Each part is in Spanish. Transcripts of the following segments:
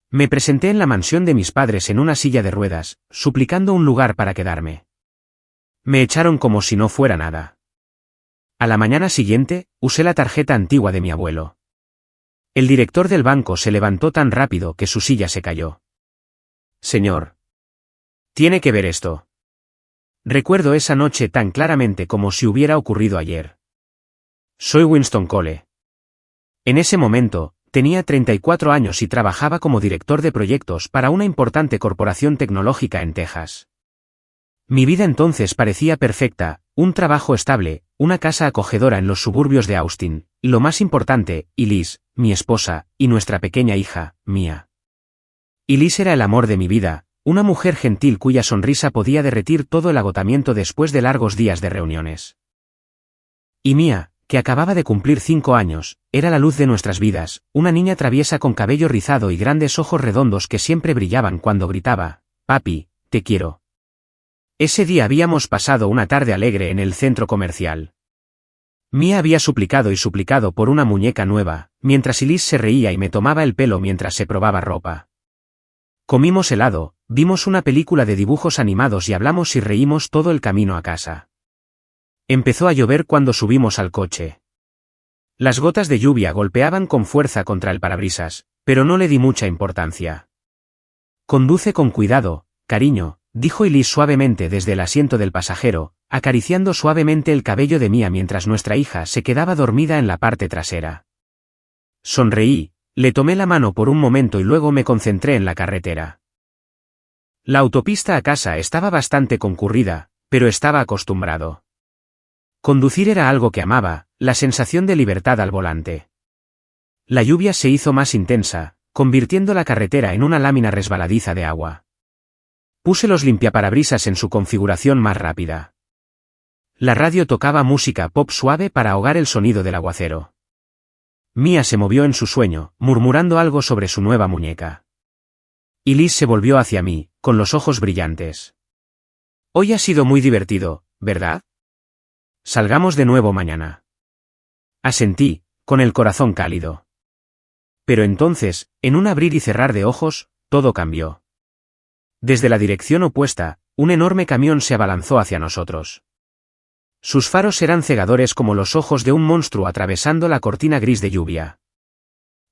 Me presenté en la mansión de mis padres en una silla de ruedas, suplicando un lugar para quedarme. Me echaron como si no fuera nada. A la mañana siguiente, usé la tarjeta antigua de mi abuelo. El director del banco se levantó tan rápido que su silla se cayó. Señor. Tiene que ver esto. Recuerdo esa noche tan claramente como si hubiera ocurrido ayer. Soy Winston Cole. En ese momento, tenía 34 años y trabajaba como director de proyectos para una importante corporación tecnológica en Texas. Mi vida entonces parecía perfecta, un trabajo estable, una casa acogedora en los suburbios de Austin, y lo más importante, Liz, mi esposa, y nuestra pequeña hija, Mia. Liz era el amor de mi vida, una mujer gentil cuya sonrisa podía derretir todo el agotamiento después de largos días de reuniones. Y Mia, que acababa de cumplir 5 años, era la luz de nuestras vidas, una niña traviesa con cabello rizado y grandes ojos redondos que siempre brillaban cuando gritaba, «Papi, te quiero». Ese día habíamos pasado una tarde alegre en el centro comercial. Mia había suplicado y suplicado por una muñeca nueva, mientras Liz se reía y me tomaba el pelo mientras se probaba ropa. Comimos helado, vimos una película de dibujos animados y hablamos y reímos todo el camino a casa. Empezó a llover cuando subimos al coche. Las gotas de lluvia golpeaban con fuerza contra el parabrisas, pero no le di mucha importancia. «Conduce con cuidado, cariño», dijo Liz suavemente desde el asiento del pasajero, acariciando suavemente el cabello de Mia mientras nuestra hija se quedaba dormida en la parte trasera. Sonreí, le tomé la mano por un momento y luego me concentré en la carretera. La autopista a casa estaba bastante concurrida, pero estaba acostumbrado. Conducir era algo que amaba, la sensación de libertad al volante. La lluvia se hizo más intensa, convirtiendo la carretera en una lámina resbaladiza de agua. Puse los limpiaparabrisas en su configuración más rápida. La radio tocaba música pop suave para ahogar el sonido del aguacero. Mia se movió en su sueño, murmurando algo sobre su nueva muñeca. Y Liz se volvió hacia mí, con los ojos brillantes. «Hoy ha sido muy divertido, ¿verdad? Salgamos de nuevo mañana». Asentí, con el corazón cálido. Pero entonces, en un abrir y cerrar de ojos, todo cambió. Desde la dirección opuesta, un enorme camión se abalanzó hacia nosotros. Sus faros eran cegadores como los ojos de un monstruo atravesando la cortina gris de lluvia.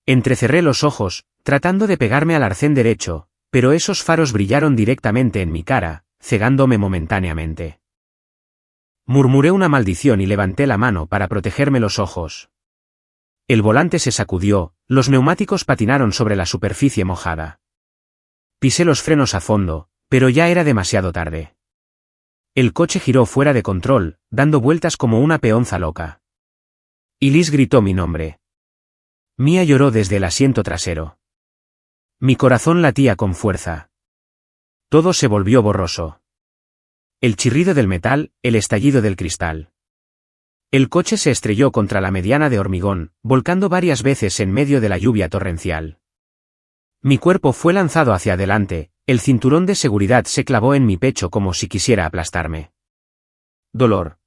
Entrecerré los ojos, tratando de pegarme al arcén derecho, pero esos faros brillaron directamente en mi cara, cegándome momentáneamente. Murmuré una maldición y levanté la mano para protegerme los ojos. El volante se sacudió, los neumáticos patinaron sobre la superficie mojada. Pisé los frenos a fondo, pero ya era demasiado tarde. El coche giró fuera de control, dando vueltas como una peonza loca. Y Liz gritó mi nombre. Mia lloró desde el asiento trasero. Mi corazón latía con fuerza. Todo se volvió borroso. El chirrido del metal, el estallido del cristal. El coche se estrelló contra la mediana de hormigón, volcando varias veces en medio de la lluvia torrencial. Mi cuerpo fue lanzado hacia adelante, el cinturón de seguridad se clavó en mi pecho como si quisiera aplastarme. Dolor.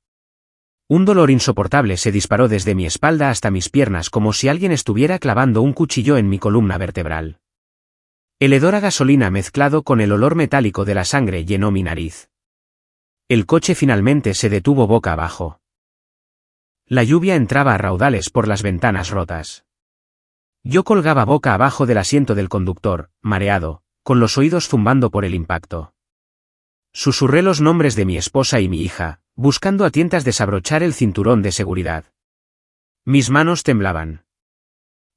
Un dolor insoportable se disparó desde mi espalda hasta mis piernas como si alguien estuviera clavando un cuchillo en mi columna vertebral. El hedor a gasolina mezclado con el olor metálico de la sangre llenó mi nariz. El coche finalmente se detuvo boca abajo. La lluvia entraba a raudales por las ventanas rotas. Yo colgaba boca abajo del asiento del conductor, mareado, con los oídos zumbando por el impacto. Susurré los nombres de mi esposa y mi hija, buscando a tientas desabrochar el cinturón de seguridad. Mis manos temblaban.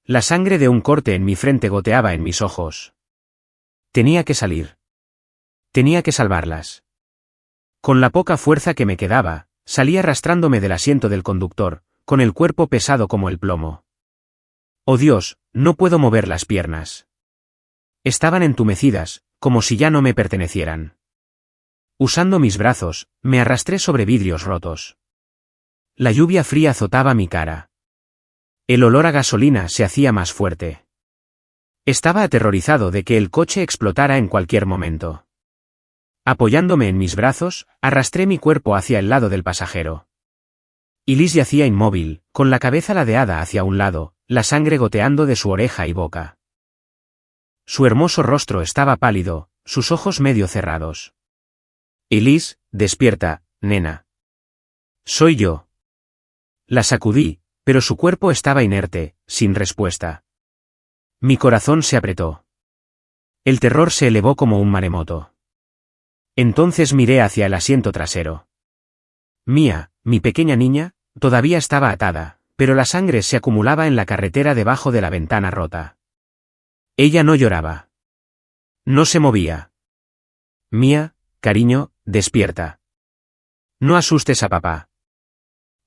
La sangre de un corte en mi frente goteaba en mis ojos. Tenía que salir. Tenía que salvarlas. Con la poca fuerza que me quedaba, salí arrastrándome del asiento del conductor, con el cuerpo pesado como el plomo. Oh Dios, no puedo mover las piernas. Estaban entumecidas, como si ya no me pertenecieran. Usando mis brazos, me arrastré sobre vidrios rotos. La lluvia fría azotaba mi cara. El olor a gasolina se hacía más fuerte. Estaba aterrorizado de que el coche explotara en cualquier momento. Apoyándome en mis brazos, arrastré mi cuerpo hacia el lado del pasajero. Y Liz yacía inmóvil, con la cabeza ladeada hacia un lado, la sangre goteando de su oreja y boca. Su hermoso rostro estaba pálido, sus ojos medio cerrados. Elise, despierta, nena. Soy yo. La sacudí, pero su cuerpo estaba inerte, sin respuesta. Mi corazón se apretó. El terror se elevó como un maremoto. Entonces miré hacia el asiento trasero. Mía, mi pequeña niña, todavía estaba atada, pero la sangre se acumulaba en la carretera debajo de la ventana rota. Ella no lloraba. No se movía. Mía, cariño, despierta. No asustes a papá.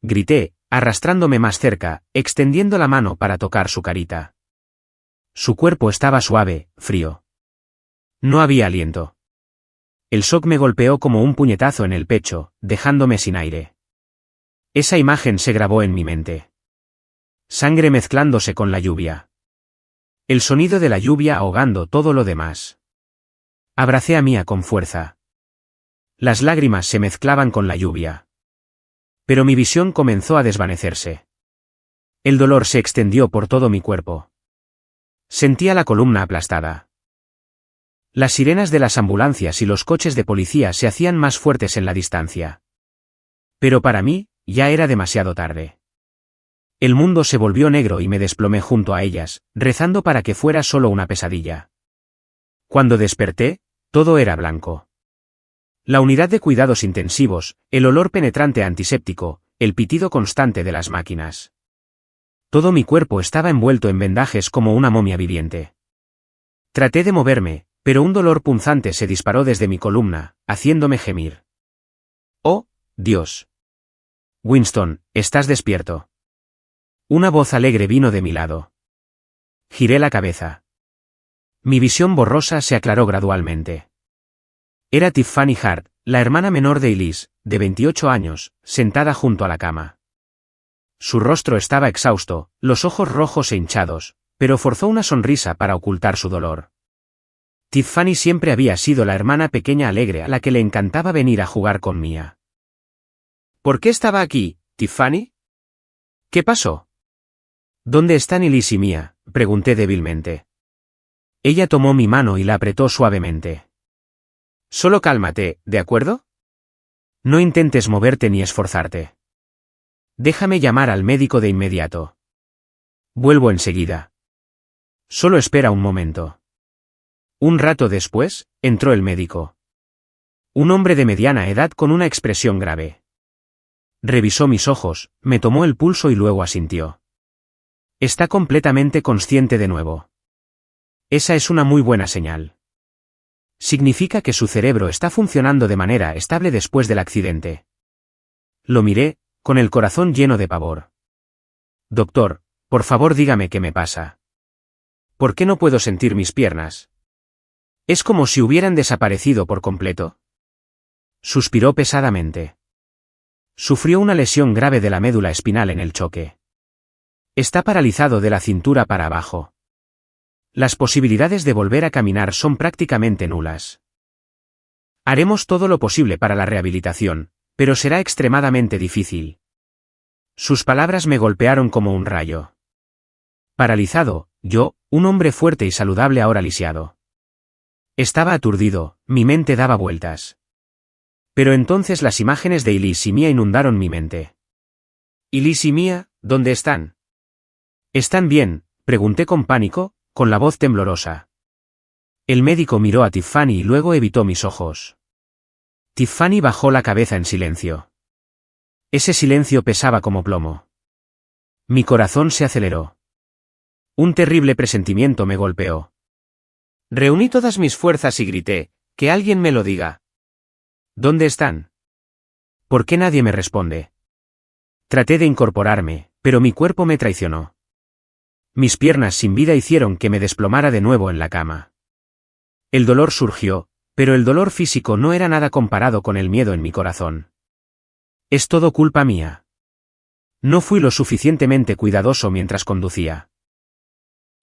Grité, arrastrándome más cerca, extendiendo la mano para tocar su carita. Su cuerpo estaba suave, frío. No había aliento. El shock me golpeó como un puñetazo en el pecho, dejándome sin aire. Esa imagen se grabó en mi mente. Sangre mezclándose con la lluvia. El sonido de la lluvia ahogando todo lo demás. Abracé a Mía con fuerza. Las lágrimas se mezclaban con la lluvia. Pero mi visión comenzó a desvanecerse. El dolor se extendió por todo mi cuerpo. Sentía la columna aplastada. Las sirenas de las ambulancias y los coches de policía se hacían más fuertes en la distancia. Pero para mí, ya era demasiado tarde. El mundo se volvió negro y me desplomé junto a ellas, rezando para que fuera solo una pesadilla. Cuando desperté, todo era blanco. La unidad de cuidados intensivos, el olor penetrante antiséptico, el pitido constante de las máquinas. Todo mi cuerpo estaba envuelto en vendajes como una momia viviente. Traté de moverme, pero un dolor punzante se disparó desde mi columna, haciéndome gemir. ¡Oh, Dios! Winston, ¿estás despierto? Una voz alegre vino de mi lado. Giré la cabeza. Mi visión borrosa se aclaró gradualmente. Era Tiffany Hart, la hermana menor de Elise, de 28 años, sentada junto a la cama. Su rostro estaba exhausto, los ojos rojos e hinchados, pero forzó una sonrisa para ocultar su dolor. Tiffany siempre había sido la hermana pequeña alegre a la que le encantaba venir a jugar con Mía. ¿Por qué estaba aquí, Tiffany? ¿Qué pasó? ¿Dónde están Elise y Mía?, pregunté débilmente. Ella tomó mi mano y la apretó suavemente. Solo cálmate, ¿de acuerdo? No intentes moverte ni esforzarte. Déjame llamar al médico de inmediato. Vuelvo enseguida. Solo espera un momento. Un rato después, entró el médico. Un hombre de mediana edad con una expresión grave. Revisó mis ojos, me tomó el pulso y luego asintió. Está completamente consciente de nuevo. Esa es una muy buena señal. Significa que su cerebro está funcionando de manera estable después del accidente. Lo miré, con el corazón lleno de pavor. Doctor, por favor dígame qué me pasa. ¿Por qué no puedo sentir mis piernas? Es como si hubieran desaparecido por completo. Suspiró pesadamente. Sufrió una lesión grave de la médula espinal en el choque. Está paralizado de la cintura para abajo. Las posibilidades de volver a caminar son prácticamente nulas. Haremos todo lo posible para la rehabilitación, pero será extremadamente difícil. Sus palabras me golpearon como un rayo. Paralizado, yo, un hombre fuerte y saludable ahora lisiado. Estaba aturdido, mi mente daba vueltas. Pero entonces las imágenes de Elise y Mía inundaron mi mente. ¿Elise y Mía, dónde están? ¿Están bien?, pregunté con pánico, con la voz temblorosa. El médico miró a Tiffany y luego evitó mis ojos. Tiffany bajó la cabeza en silencio. Ese silencio pesaba como plomo. Mi corazón se aceleró. Un terrible presentimiento me golpeó. Reuní todas mis fuerzas y grité, que alguien me lo diga. ¿Dónde están? ¿Por qué nadie me responde? Traté de incorporarme, pero mi cuerpo me traicionó. Mis piernas sin vida hicieron que me desplomara de nuevo en la cama. El dolor surgió, pero el dolor físico no era nada comparado con el miedo en mi corazón. Es todo culpa mía. No fui lo suficientemente cuidadoso mientras conducía.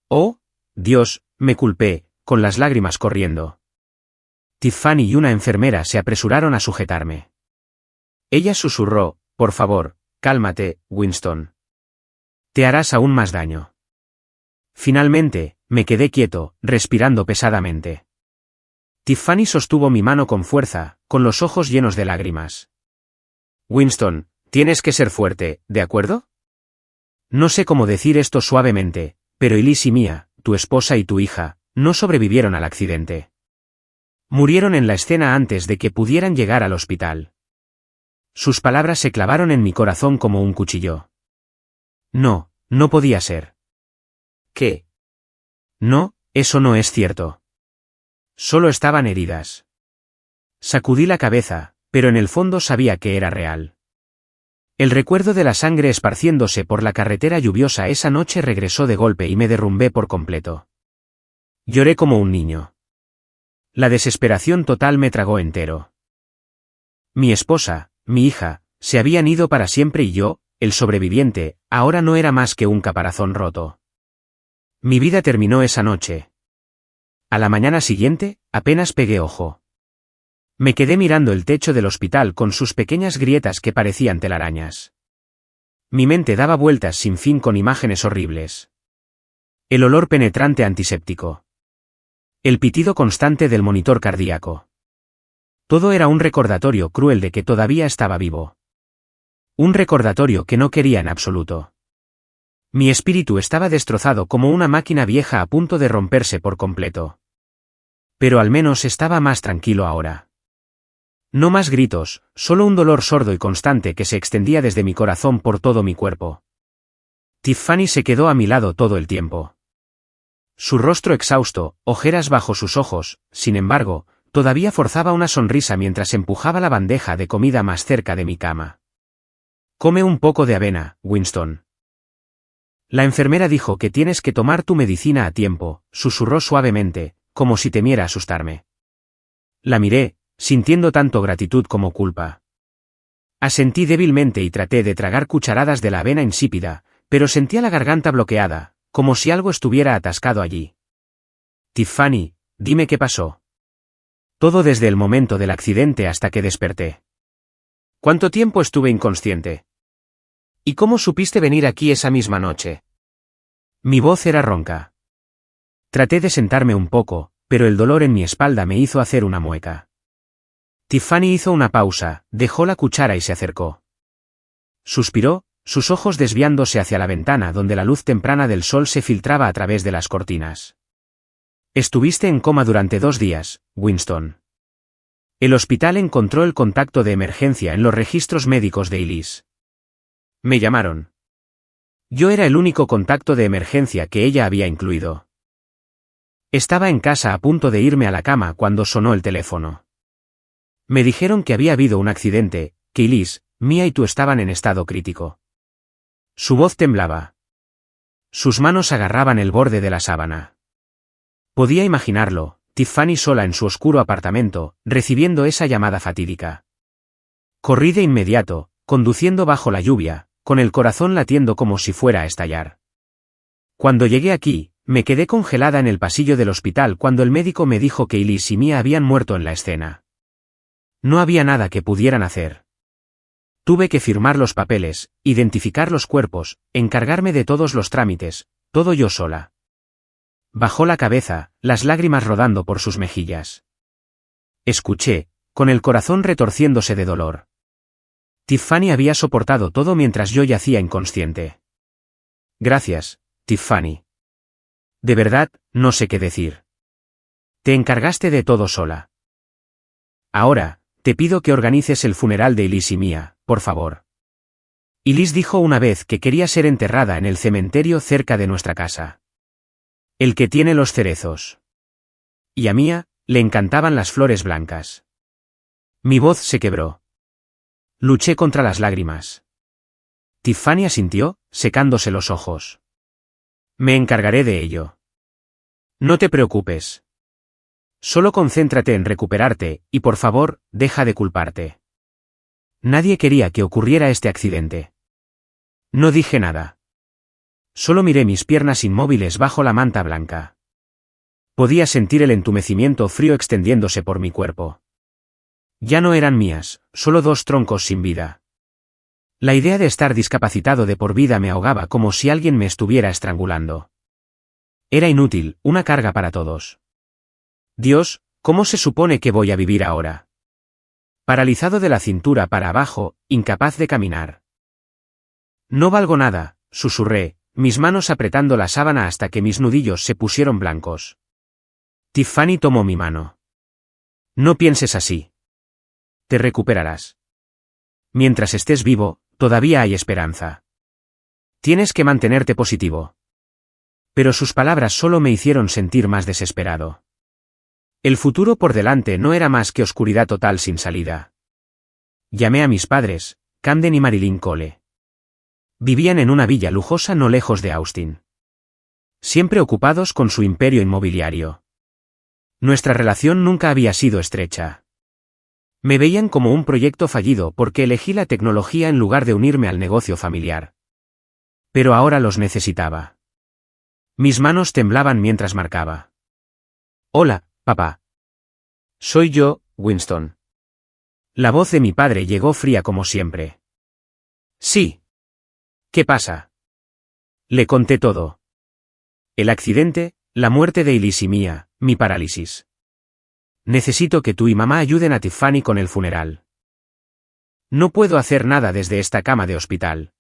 Oh, Dios, me culpé, con las lágrimas corriendo. Tiffany y una enfermera se apresuraron a sujetarme. Ella susurró, por favor, cálmate, Winston. Te harás aún más daño. Finalmente, Me quedé quieto, respirando pesadamente. Tiffany sostuvo mi mano con fuerza, con los ojos llenos de lágrimas. Winston, tienes que ser fuerte, ¿de acuerdo? No sé cómo decir esto suavemente, pero Elise y Mia, tu esposa y tu hija, no sobrevivieron al accidente. Murieron en la escena antes de que pudieran llegar al hospital. Sus palabras se clavaron en mi corazón como un cuchillo. No, no podía ser. ¿Qué? No, eso no es cierto. Solo estaban heridas. Sacudí la cabeza, pero en el fondo sabía que era real. El recuerdo de la sangre esparciéndose por la carretera lluviosa esa noche regresó de golpe y me derrumbé por completo. Lloré como un niño. La desesperación total me tragó entero. Mi esposa, mi hija, se habían ido para siempre y yo, el sobreviviente, ahora no era más que un caparazón roto. Mi vida terminó esa noche. A la mañana siguiente, apenas pegué ojo. Me quedé mirando el techo del hospital con sus pequeñas grietas que parecían telarañas. Mi mente daba vueltas sin fin con imágenes horribles. El olor penetrante antiséptico. El pitido constante del monitor cardíaco. Todo era un recordatorio cruel de que todavía estaba vivo. Un recordatorio que no quería en absoluto. Mi espíritu estaba destrozado como una máquina vieja a punto de romperse por completo. Pero al menos estaba más tranquilo ahora. No más gritos, solo un dolor sordo y constante que se extendía desde mi corazón por todo mi cuerpo. Tiffany se quedó a mi lado todo el tiempo. Su rostro exhausto, ojeras bajo sus ojos, sin embargo, todavía forzaba una sonrisa mientras empujaba la bandeja de comida más cerca de mi cama. Come un poco de avena, Winston. La enfermera dijo que tienes que tomar tu medicina a tiempo, susurró suavemente, como si temiera asustarme. La miré, sintiendo tanto gratitud como culpa. Asentí débilmente y traté de tragar cucharadas de la avena insípida, pero sentía la garganta bloqueada, como si algo estuviera atascado allí. Tiffany, dime qué pasó. Todo desde el momento del accidente hasta que desperté. ¿Cuánto tiempo estuve inconsciente? ¿Y cómo supiste venir aquí esa misma noche? Mi voz era ronca. Traté de sentarme un poco, pero el dolor en mi espalda me hizo hacer una mueca. Tiffany hizo una pausa, dejó la cuchara y se acercó. Suspiró, sus ojos desviándose hacia la ventana donde la luz temprana del sol se filtraba a través de las cortinas. Estuviste en coma durante 2 días, Winston. El hospital encontró el contacto de emergencia en los registros médicos de Elise. Me llamaron. Yo era el único contacto de emergencia que ella había incluido. Estaba en casa a punto de irme a la cama cuando sonó el teléfono. Me dijeron que había habido un accidente, que Elise, Mia y tú estaban en estado crítico. Su voz temblaba. Sus manos agarraban el borde de la sábana. Podía imaginarlo, Tiffany sola en su oscuro apartamento, recibiendo esa llamada fatídica. Corrí de inmediato, conduciendo bajo la lluvia, con el corazón latiendo como si fuera a estallar. Cuando llegué aquí, me quedé congelada en el pasillo del hospital cuando el médico me dijo que Elise y Mia habían muerto en la escena. No había nada que pudieran hacer. Tuve que firmar los papeles, identificar los cuerpos, encargarme de todos los trámites, todo yo sola. Bajó la cabeza, las lágrimas rodando por sus mejillas. Escuché, con el corazón retorciéndose de dolor. Tiffany había soportado todo mientras yo yacía inconsciente. Gracias, Tiffany. De verdad, no sé qué decir. Te encargaste de todo sola. Ahora, te pido que organices el funeral de Elise y Mia, por favor. Elise dijo una vez que quería ser enterrada en el cementerio cerca de nuestra casa. El que tiene los cerezos. Y a Mia, le encantaban las flores blancas. Mi voz se quebró. Luché contra las lágrimas. Tiffany asintió, secándose los ojos. Me encargaré de ello. No te preocupes. Solo concéntrate en recuperarte, y por favor, deja de culparte. Nadie quería que ocurriera este accidente. No dije nada. Solo miré mis piernas inmóviles bajo la manta blanca. Podía sentir el entumecimiento frío extendiéndose por mi cuerpo. Ya no eran mías, solo 2 troncos sin vida. La idea de estar discapacitado de por vida me ahogaba como si alguien me estuviera estrangulando. Era inútil, una carga para todos. Dios, ¿cómo se supone que voy a vivir ahora? Paralizado de la cintura para abajo, incapaz de caminar. No valgo nada, susurré, mis manos apretando la sábana hasta que mis nudillos se pusieron blancos. Tiffany tomó mi mano. No pienses así. Te recuperarás. Mientras estés vivo, todavía hay esperanza. Tienes que mantenerte positivo. Pero sus palabras solo me hicieron sentir más desesperado. El futuro por delante no era más que oscuridad total sin salida. Llamé a mis padres, Camden y Marilyn Cole. Vivían en una villa lujosa no lejos de Austin. Siempre ocupados con su imperio inmobiliario. Nuestra relación nunca había sido estrecha. Me veían como un proyecto fallido porque elegí la tecnología en lugar de unirme al negocio familiar. Pero ahora los necesitaba. Mis manos temblaban mientras marcaba. Hola, papá. Soy yo, Winston. La voz de mi padre llegó fría como siempre. Sí. ¿Qué pasa? Le conté todo. El accidente, la muerte de Elise y mía, mi parálisis. Necesito que tú y mamá ayuden a Tiffany con el funeral. No puedo hacer nada desde esta cama de hospital.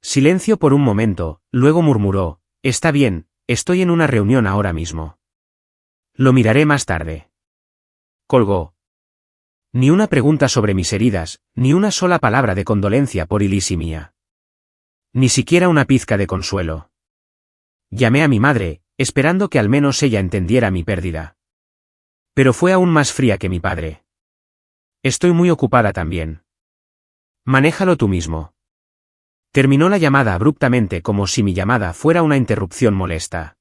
Silencio por un momento, luego murmuró, está bien, estoy en una reunión ahora mismo. Lo miraré más tarde. Colgó. Ni una pregunta sobre mis heridas, ni una sola palabra de condolencia por Elise y mía. Ni siquiera una pizca de consuelo. Llamé a mi madre, esperando que al menos ella entendiera mi pérdida. Pero fue aún más fría que mi padre. Estoy muy ocupada también. Manéjalo tú mismo. Terminó la llamada abruptamente como si mi llamada fuera una interrupción molesta.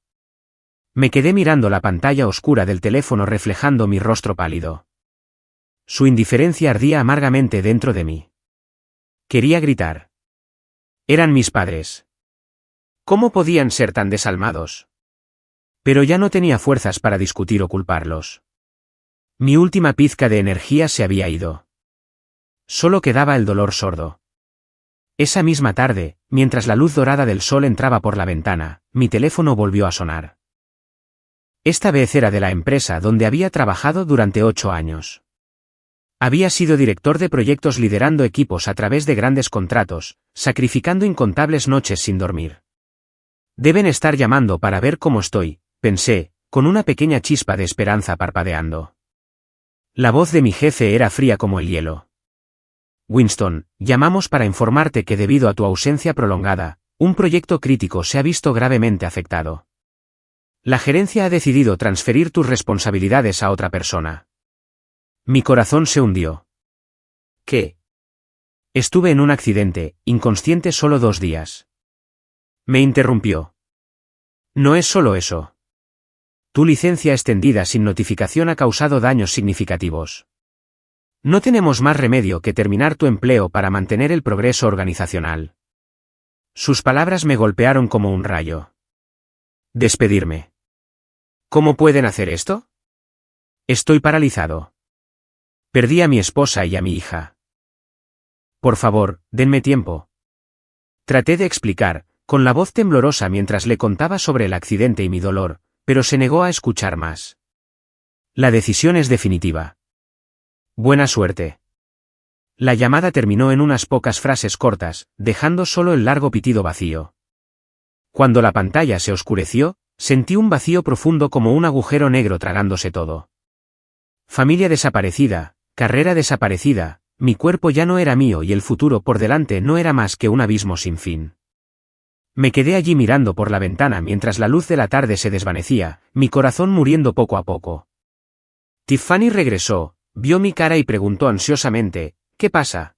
Me quedé mirando la pantalla oscura del teléfono reflejando mi rostro pálido. Su indiferencia ardía amargamente dentro de mí. Quería gritar. Eran mis padres. ¿Cómo podían ser tan desalmados? Pero ya no tenía fuerzas para discutir o culparlos. Mi última pizca de energía se había ido. Solo quedaba el dolor sordo. Esa misma tarde, mientras la luz dorada del sol entraba por la ventana, mi teléfono volvió a sonar. Esta vez era de la empresa donde había trabajado durante 8 años. Había sido director de proyectos liderando equipos a través de grandes contratos, sacrificando incontables noches sin dormir. Deben estar llamando para ver cómo estoy, pensé, con una pequeña chispa de esperanza parpadeando. La voz de mi jefe era fría como el hielo. Winston, llamamos para informarte que debido a tu ausencia prolongada, un proyecto crítico se ha visto gravemente afectado. La gerencia ha decidido transferir tus responsabilidades a otra persona. Mi corazón se hundió. ¿Qué? Estuve en un accidente, inconsciente solo 2 días. Me interrumpió. No es solo eso. Tu licencia extendida sin notificación ha causado daños significativos. No tenemos más remedio que terminar tu empleo para mantener el progreso organizacional. Sus palabras me golpearon como un rayo. Despedirme. ¿Cómo pueden hacer esto? Estoy paralizado. Perdí a mi esposa y a mi hija. Por favor, denme tiempo. Traté de explicar, con la voz temblorosa mientras le contaba sobre el accidente y mi dolor, pero se negó a escuchar más. La decisión es definitiva. Buena suerte. La llamada terminó en unas pocas frases cortas, dejando solo el largo pitido vacío. Cuando la pantalla se oscureció, sentí un vacío profundo como un agujero negro tragándose todo. Familia desaparecida, carrera desaparecida, mi cuerpo ya no era mío y el futuro por delante no era más que un abismo sin fin. Me quedé allí mirando por la ventana mientras la luz de la tarde se desvanecía, mi corazón muriendo poco a poco. Tiffany regresó, vio mi cara y preguntó ansiosamente, ¿qué pasa?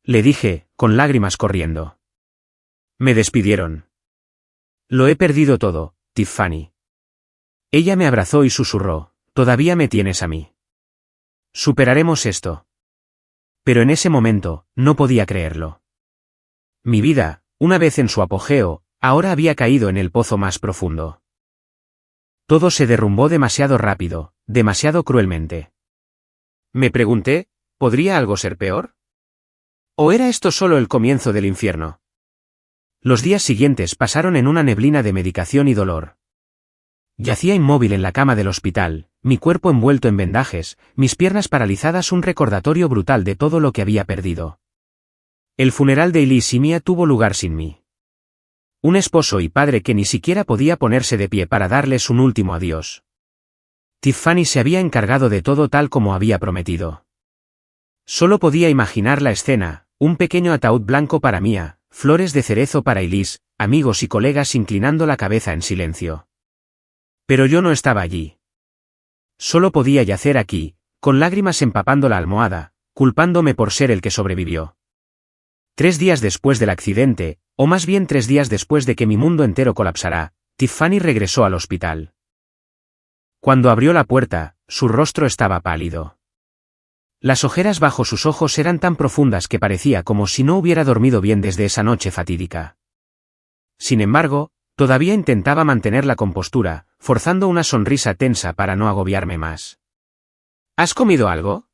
Le dije, con lágrimas corriendo. Me despidieron. Lo he perdido todo, Tiffany. Ella me abrazó y susurró, todavía me tienes a mí. Superaremos esto. Pero en ese momento, no podía creerlo. Mi vida, una vez en su apogeo, ahora había caído en el pozo más profundo. Todo se derrumbó demasiado rápido, demasiado cruelmente. Me pregunté, ¿podría algo ser peor? ¿O era esto solo el comienzo del infierno? Los días siguientes pasaron en una neblina de medicación y dolor, Yacía inmóvil en la cama del hospital, mi cuerpo envuelto en vendajes, mis piernas paralizadas, un recordatorio brutal de todo lo que había perdido. El funeral de Elise y Mia tuvo lugar sin mí. Un esposo y padre que ni siquiera podía ponerse de pie para darles un último adiós. Tiffany se había encargado de todo tal como había prometido. Solo podía imaginar la escena, un pequeño ataúd blanco para Mia, flores de cerezo para Elise, amigos y colegas inclinando la cabeza en silencio. Pero yo no estaba allí. Solo podía yacer aquí, con lágrimas empapando la almohada, culpándome por ser el que sobrevivió. 3 días después del accidente, o más bien 3 días después de que mi mundo entero colapsara, Tiffany regresó al hospital. Cuando abrió la puerta, su rostro estaba pálido. Las ojeras bajo sus ojos eran tan profundas que parecía como si no hubiera dormido bien desde esa noche fatídica. Sin embargo, todavía intentaba mantener la compostura, forzando una sonrisa tensa para no agobiarme más. ¿Has comido algo?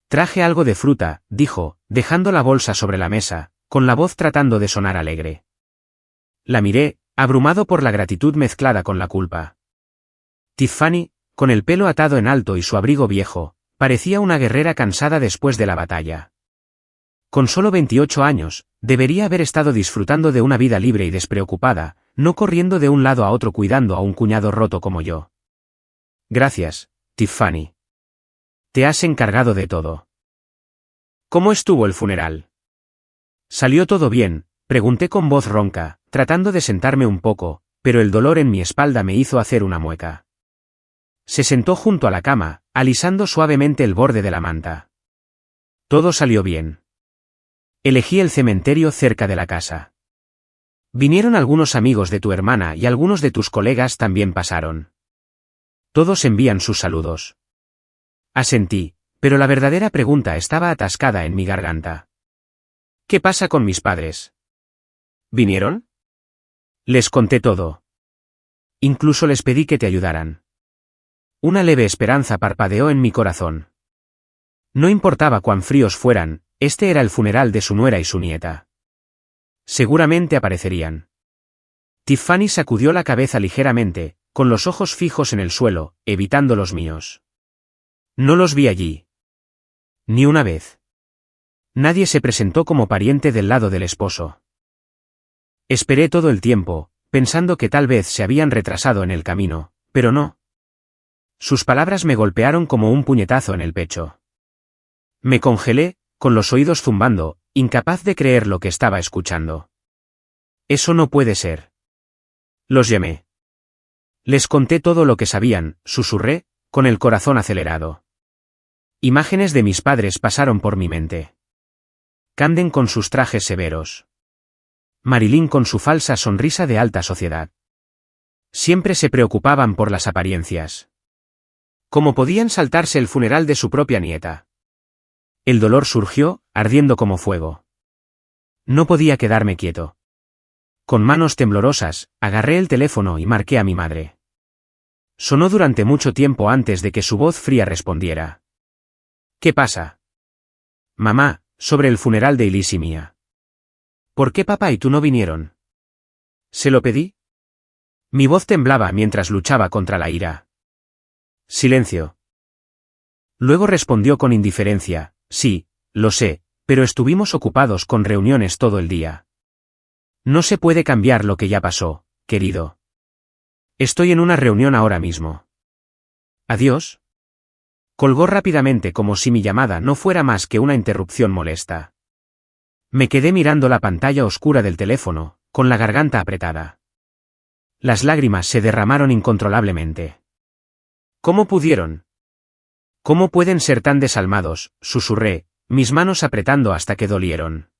Traje algo de fruta, dijo, dejando la bolsa sobre la mesa, con la voz tratando de sonar alegre. La miré, abrumado por la gratitud mezclada con la culpa. Tiffany, con el pelo atado en alto y su abrigo viejo, parecía una guerrera cansada después de la batalla. Con solo 28 años, debería haber estado disfrutando de una vida libre y despreocupada, no corriendo de un lado a otro cuidando a un cuñado roto como yo. Gracias, Tiffany. Te has encargado de todo. ¿Cómo estuvo el funeral? ¿Salió todo bien?, pregunté con voz ronca, tratando de sentarme un poco, pero el dolor en mi espalda me hizo hacer una mueca. Se sentó junto a la cama, alisando suavemente el borde de la manta. Todo salió bien. Elegí el cementerio cerca de la casa. Vinieron algunos amigos de tu hermana y algunos de tus colegas también pasaron. Todos envían sus saludos. Asentí, pero la verdadera pregunta estaba atascada en mi garganta. ¿Qué pasa con mis padres? ¿Vinieron? Les conté todo. Incluso les pedí que te ayudaran. Una leve esperanza parpadeó en mi corazón. No importaba cuán fríos fueran, este era el funeral de su nuera y su nieta. Seguramente aparecerían. Tiffany sacudió la cabeza ligeramente, con los ojos fijos en el suelo, evitando los míos. No los vi allí. Ni una vez. Nadie se presentó como pariente del lado del esposo. Esperé todo el tiempo, pensando que tal vez se habían retrasado en el camino, pero no. Sus palabras me golpearon como un puñetazo en el pecho. Me congelé, con los oídos zumbando, incapaz de creer lo que estaba escuchando. Eso no puede ser. Los llamé. Les conté todo lo que sabían, susurré, con el corazón acelerado. Imágenes de mis padres pasaron por mi mente. Camden con sus trajes severos. Marilyn con su falsa sonrisa de alta sociedad. Siempre se preocupaban por las apariencias. ¿Cómo podían saltarse el funeral de su propia nieta? El dolor surgió, ardiendo como fuego. No podía quedarme quieto. Con manos temblorosas, agarré el teléfono y marqué a mi madre. Sonó durante mucho tiempo antes de que su voz fría respondiera. ¿Qué pasa? Mamá, sobre el funeral de Elise y Mia. ¿Por qué papá y tú no vinieron? ¿Se lo pedí? Mi voz temblaba mientras luchaba contra la ira. Silencio. Luego respondió con indiferencia, sí, lo sé, pero estuvimos ocupados con reuniones todo el día. No se puede cambiar lo que ya pasó, querido. Estoy en una reunión ahora mismo. Adiós. Colgó rápidamente como si mi llamada no fuera más que una interrupción molesta. Me quedé mirando la pantalla oscura del teléfono, con la garganta apretada. Las lágrimas se derramaron incontrolablemente. ¿Cómo pudieron? ¿Cómo pueden ser tan desalmados?, susurré, mis manos apretando hasta que dolieron.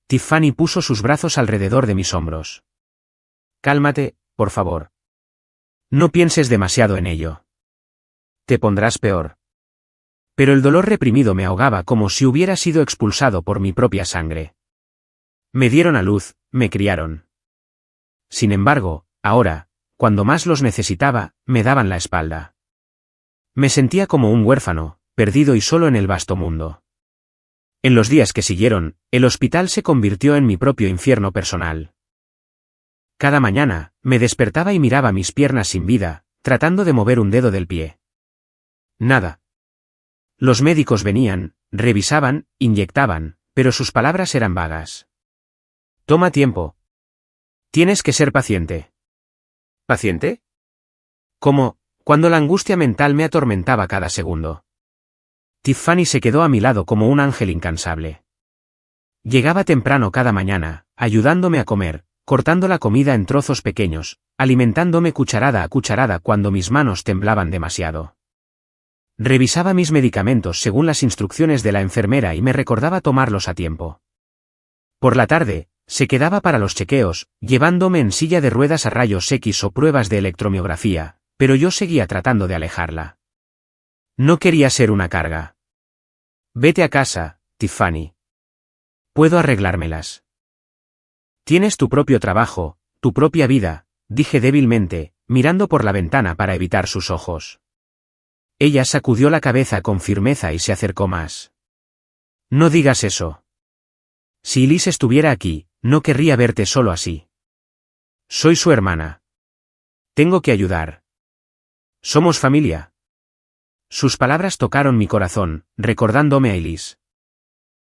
Tiffany puso sus brazos alrededor de mis hombros. Cálmate, por favor. No pienses demasiado en ello. Te pondrás peor. Pero el dolor reprimido me ahogaba como si hubiera sido expulsado por mi propia sangre. Me dieron a luz, me criaron. Sin embargo, ahora, cuando más los necesitaba, me daban la espalda. Me sentía como un huérfano, perdido y solo en el vasto mundo. En los días que siguieron, el hospital se convirtió en mi propio infierno personal. Cada mañana, me despertaba y miraba mis piernas sin vida, tratando de mover un dedo del pie. Nada. Los médicos venían, revisaban, inyectaban, pero sus palabras eran vagas. Toma tiempo. Tienes que ser paciente. ¿Paciente? ¿Cómo? Cuando la angustia mental me atormentaba cada segundo. Tiffany se quedó a mi lado como un ángel incansable. Llegaba temprano cada mañana, ayudándome a comer, cortando la comida en trozos pequeños, alimentándome cucharada a cucharada cuando mis manos temblaban demasiado. Revisaba mis medicamentos según las instrucciones de la enfermera y me recordaba tomarlos a tiempo. Por la tarde, se quedaba para los chequeos, llevándome en silla de ruedas a rayos X o pruebas de electromiografía, pero yo seguía tratando de alejarla. No quería ser una carga. Vete a casa, Tiffany. Puedo arreglármelas. Tienes tu propio trabajo, tu propia vida, dije débilmente, mirando por la ventana para evitar sus ojos. Ella sacudió la cabeza con firmeza y se acercó más. No digas eso. Si Elise estuviera aquí, no querría verte solo así. Soy su hermana. Tengo que ayudar. Somos familia. Sus palabras tocaron mi corazón, recordándome a Elise.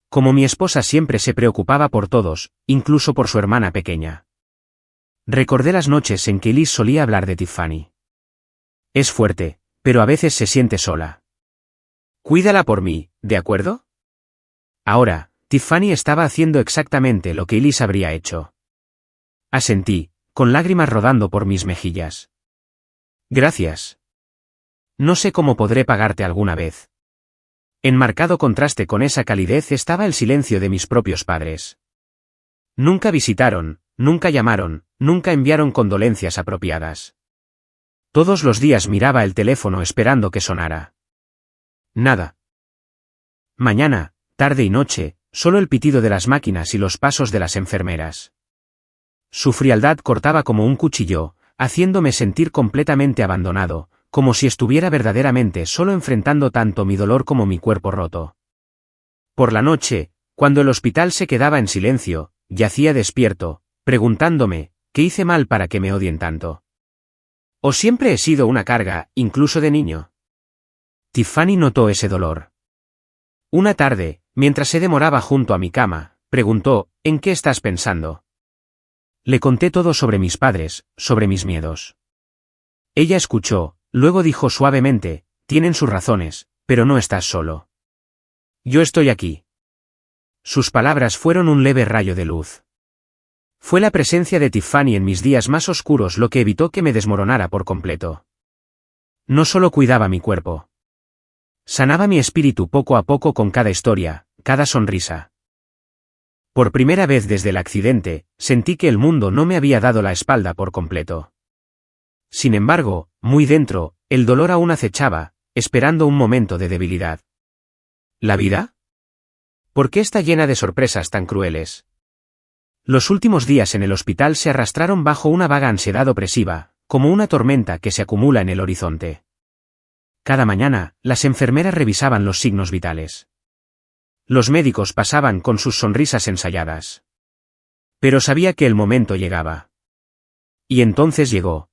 Como mi esposa siempre se preocupaba por todos, incluso por su hermana pequeña. Recordé las noches en que Elise solía hablar de Tiffany. Es fuerte, pero a veces se siente sola. Cuídala por mí, ¿de acuerdo? Ahora, Tiffany estaba haciendo exactamente lo que Elise habría hecho. Asentí, con lágrimas rodando por mis mejillas. Gracias. No sé cómo podré pagarte alguna vez. En marcado contraste con esa calidez estaba el silencio de mis propios padres. Nunca visitaron, nunca llamaron, nunca enviaron condolencias apropiadas. Todos los días miraba el teléfono esperando que sonara. Nada. Mañana, tarde y noche, solo el pitido de las máquinas y los pasos de las enfermeras. Su frialdad cortaba como un cuchillo, haciéndome sentir completamente abandonado, como si estuviera verdaderamente solo enfrentando tanto mi dolor como mi cuerpo roto. Por la noche, cuando el hospital se quedaba en silencio, yacía despierto, preguntándome, ¿qué hice mal para que me odien tanto? ¿O siempre he sido una carga, incluso de niño? Tiffany notó ese dolor. Una tarde, mientras se demoraba junto a mi cama, preguntó, ¿en qué estás pensando? Le conté todo sobre mis padres, sobre mis miedos. Ella escuchó, luego dijo suavemente, tienen sus razones, pero no estás solo. Yo estoy aquí. Sus palabras fueron un leve rayo de luz. Fue la presencia de Tiffany en mis días más oscuros lo que evitó que me desmoronara por completo. No solo cuidaba mi cuerpo. Sanaba mi espíritu poco a poco con cada historia, cada sonrisa. Por primera vez desde el accidente, sentí que el mundo no me había dado la espalda por completo. Sin embargo, muy dentro, el dolor aún acechaba, esperando un momento de debilidad. ¿La vida? ¿Por qué está llena de sorpresas tan crueles? Los últimos días en el hospital se arrastraron bajo una vaga ansiedad opresiva, como una tormenta que se acumula en el horizonte. Cada mañana, las enfermeras revisaban los signos vitales. Los médicos pasaban con sus sonrisas ensayadas. Pero sabía que el momento llegaba. Y entonces llegó.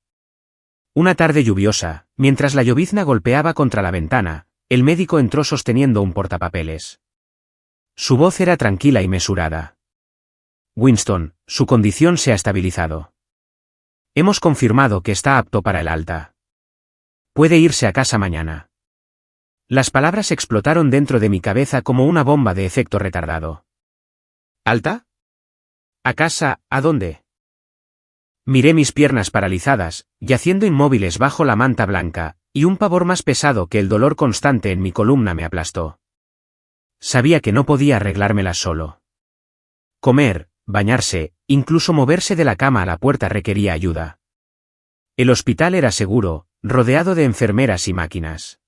Una tarde lluviosa, mientras la llovizna golpeaba contra la ventana, el médico entró sosteniendo un portapapeles. Su voz era tranquila y mesurada. Winston, su condición se ha estabilizado. Hemos confirmado que está apto para el alta. Puede irse a casa mañana. Las palabras explotaron dentro de mi cabeza como una bomba de efecto retardado. ¿Alta? ¿A casa, a dónde? Miré mis piernas paralizadas, yaciendo inmóviles bajo la manta blanca, y un pavor más pesado que el dolor constante en mi columna me aplastó. Sabía que no podía arreglármelas solo. Comer, bañarse, incluso moverse de la cama a la puerta requería ayuda. El hospital era seguro, rodeado de enfermeras y máquinas.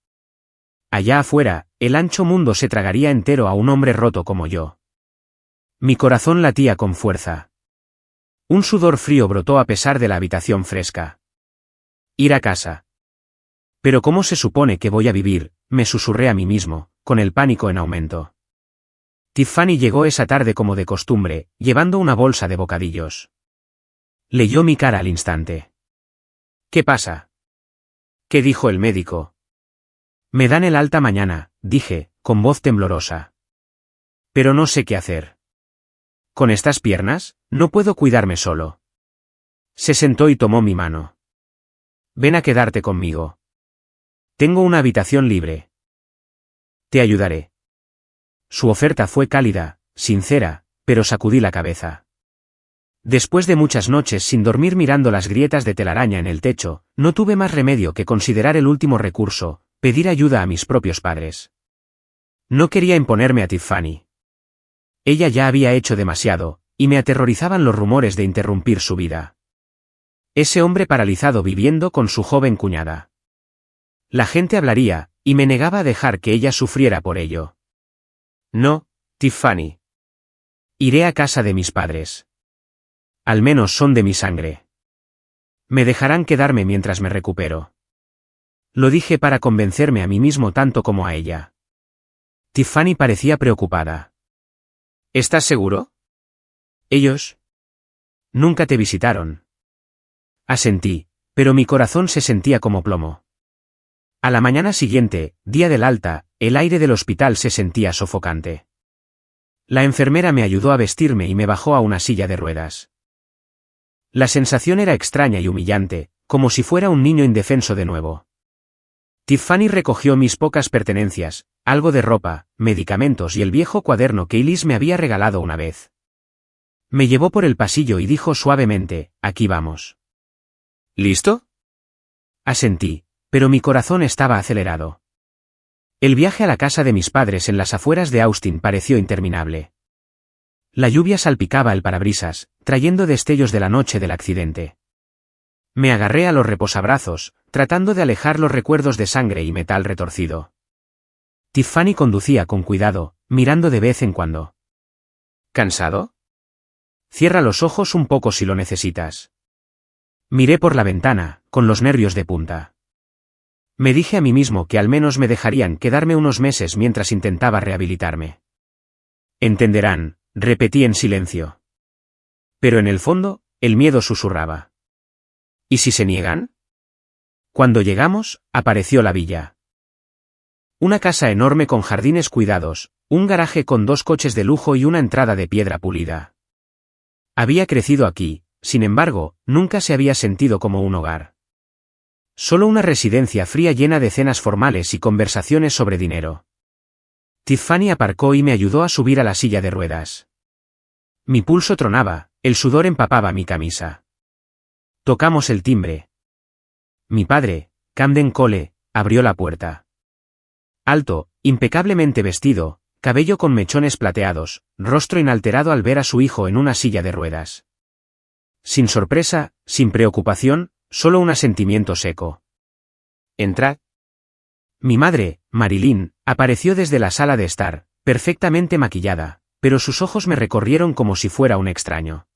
Allá afuera, el ancho mundo se tragaría entero a un hombre roto como yo. Mi corazón latía con fuerza. Un sudor frío brotó a pesar de la habitación fresca. Ir a casa. Pero ¿cómo se supone que voy a vivir?, me susurré a mí mismo, con el pánico en aumento. Tiffany llegó esa tarde como de costumbre, llevando una bolsa de bocadillos. Leyó mi cara al instante. ¿Qué pasa? ¿Qué dijo el médico? Me dan el alta mañana, dije, con voz temblorosa. Pero no sé qué hacer. Con estas piernas, no puedo cuidarme solo. Se sentó y tomó mi mano. Ven a quedarte conmigo. Tengo una habitación libre. Te ayudaré. Su oferta fue cálida, sincera, pero sacudí la cabeza. Después de muchas noches sin dormir mirando las grietas de telaraña en el techo, no tuve más remedio que considerar el último recurso, pedir ayuda a mis propios padres. No quería imponerme a Tiffany. Ella ya había hecho demasiado, y me aterrorizaban los rumores de interrumpir su vida. Ese hombre paralizado viviendo con su joven cuñada. La gente hablaría, y me negaba a dejar que ella sufriera por ello. No, Tiffany. Iré a casa de mis padres. Al menos son de mi sangre. Me dejarán quedarme mientras me recupero. Lo dije para convencerme a mí mismo tanto como a ella. Tiffany parecía preocupada. ¿Estás seguro? Ellos nunca te visitaron. Asentí, pero mi corazón se sentía como plomo. A la mañana siguiente, día del alta, el aire del hospital se sentía sofocante. La enfermera me ayudó a vestirme y me bajó a una silla de ruedas. La sensación era extraña y humillante, como si fuera un niño indefenso de nuevo. Tiffany recogió mis pocas pertenencias, algo de ropa, medicamentos y el viejo cuaderno que Elise me había regalado una vez. Me llevó por el pasillo y dijo suavemente, aquí vamos. ¿Listo? Asentí, pero mi corazón estaba acelerado. El viaje a la casa de mis padres en las afueras de Austin pareció interminable. La lluvia salpicaba el parabrisas, trayendo destellos de la noche del accidente. Me agarré a los reposabrazos, tratando de alejar los recuerdos de sangre y metal retorcido. Tiffany conducía con cuidado, mirando de vez en cuando. ¿Cansado? Cierra los ojos un poco si lo necesitas. Miré por la ventana, con los nervios de punta. Me dije a mí mismo que al menos me dejarían quedarme unos meses mientras intentaba rehabilitarme. Entenderán, repetí en silencio. Pero en el fondo, el miedo susurraba. ¿Y si se niegan? Cuando llegamos, apareció la villa. Una casa enorme con jardines cuidados, un garaje con 2 coches de lujo y una entrada de piedra pulida. Había crecido aquí, sin embargo, nunca se había sentido como un hogar. Solo una residencia fría llena de cenas formales y conversaciones sobre dinero. Tiffany aparcó y me ayudó a subir a la silla de ruedas. Mi pulso tronaba, el sudor empapaba mi camisa. Tocamos el timbre. Mi padre, Camden Cole, abrió la puerta. Alto, impecablemente vestido, cabello con mechones plateados, rostro inalterado al ver a su hijo en una silla de ruedas. Sin sorpresa, sin preocupación, solo un asentimiento seco. Entrad. Mi madre, Marilyn, apareció desde la sala de estar, perfectamente maquillada, pero sus ojos me recorrieron como si fuera un extraño.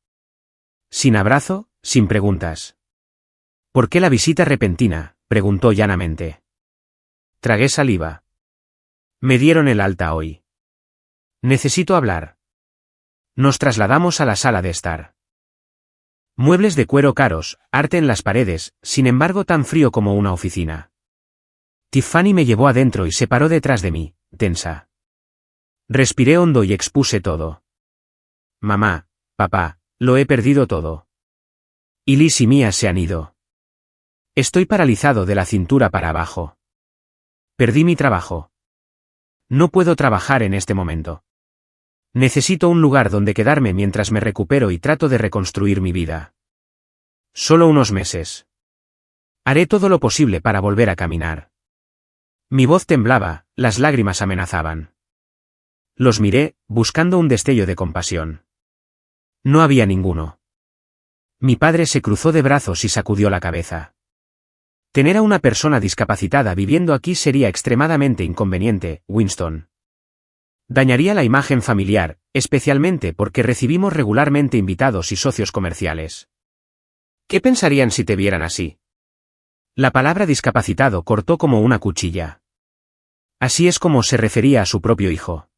Sin abrazo, sin preguntas. ¿Por qué la visita repentina?, preguntó llanamente. Tragué saliva. Me dieron el alta hoy. Necesito hablar. Nos trasladamos a la sala de estar. Muebles de cuero caros, arte en las paredes, sin embargo tan frío como una oficina. Tiffany me llevó adentro y se paró detrás de mí, tensa. Respiré hondo y expuse todo. Mamá, papá, lo he perdido todo. Y Liz y Mia se han ido. Estoy paralizado de la cintura para abajo. Perdí mi trabajo. No puedo trabajar en este momento. Necesito un lugar donde quedarme mientras me recupero y trato de reconstruir mi vida. Solo unos meses. Haré todo lo posible para volver a caminar. Mi voz temblaba, las lágrimas amenazaban. Los miré, buscando un destello de compasión. No había ninguno. Mi padre se cruzó de brazos y sacudió la cabeza. Tener a una persona discapacitada viviendo aquí sería extremadamente inconveniente, Winston. Dañaría la imagen familiar, especialmente porque recibimos regularmente invitados y socios comerciales. ¿Qué pensarían si te vieran así? La palabra discapacitado cortó como una cuchilla. Así es como se refería a su propio hijo.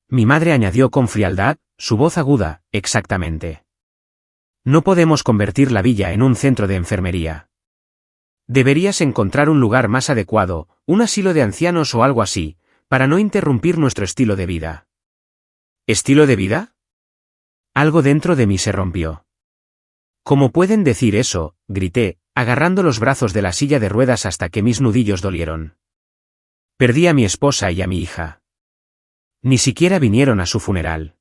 Mi madre añadió con frialdad, su voz aguda, exactamente. No podemos convertir la villa en un centro de enfermería. Deberías encontrar un lugar más adecuado, un asilo de ancianos o algo así, para no interrumpir nuestro estilo de vida. ¿Estilo de vida? Algo dentro de mí se rompió. ¿Cómo pueden decir eso?, grité, agarrando los brazos de la silla de ruedas hasta que mis nudillos dolieron. Perdí a mi esposa y a mi hija. Ni siquiera vinieron a su funeral.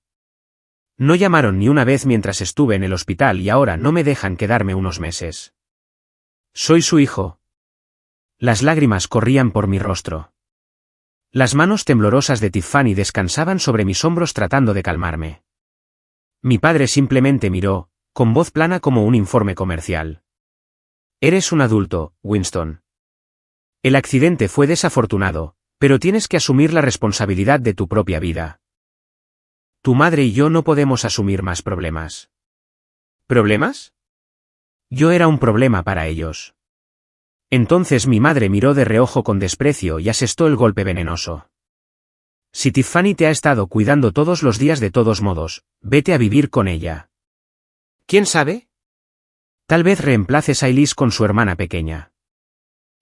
No llamaron ni una vez mientras estuve en el hospital y ahora no me dejan quedarme unos meses. Soy su hijo. Las lágrimas corrían por mi rostro. Las manos temblorosas de Tiffany descansaban sobre mis hombros tratando de calmarme. Mi padre simplemente miró, con voz plana como un informe comercial. Eres un adulto, Winston. El accidente fue desafortunado, pero tienes que asumir la responsabilidad de tu propia vida. Tu madre y yo no podemos asumir más problemas. ¿Problemas? Yo era un problema para ellos. Entonces mi madre miró de reojo con desprecio y asestó el golpe venenoso. Si Tiffany te ha estado cuidando todos los días de todos modos, vete a vivir con ella. ¿Quién sabe? Tal vez reemplaces a Elise con su hermana pequeña.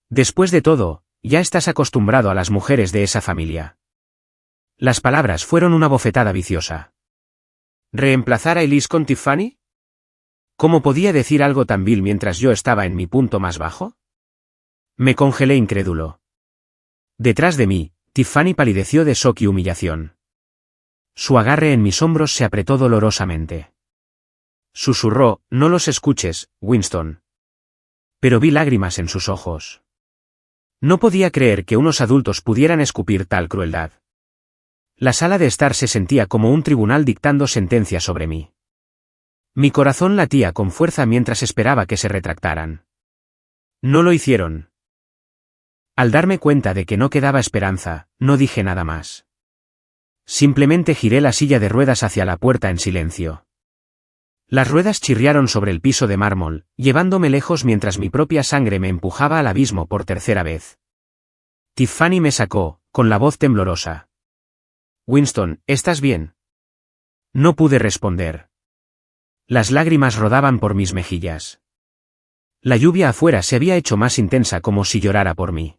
Después de todo, ya estás acostumbrado a las mujeres de esa familia. Las palabras fueron una bofetada viciosa. ¿Reemplazar a Elise con Tiffany? ¿Cómo podía decir algo tan vil mientras yo estaba en mi punto más bajo? Me congelé incrédulo. Detrás de mí, Tiffany palideció de shock y humillación. Su agarre en mis hombros se apretó dolorosamente. Susurró, no los escuches, Winston. Pero vi lágrimas en sus ojos. No podía creer que unos adultos pudieran escupir tal crueldad. La sala de estar se sentía como un tribunal dictando sentencia sobre mí. Mi corazón latía con fuerza mientras esperaba que se retractaran. No lo hicieron. Al darme cuenta de que no quedaba esperanza, no dije nada más. Simplemente giré la silla de ruedas hacia la puerta en silencio. Las ruedas chirriaron sobre el piso de mármol, llevándome lejos mientras mi propia sangre me empujaba al abismo por tercera vez. Tiffany me sacó, con la voz temblorosa. Winston, ¿estás bien? No pude responder. Las lágrimas rodaban por mis mejillas. La lluvia afuera se había hecho más intensa como si llorara por mí.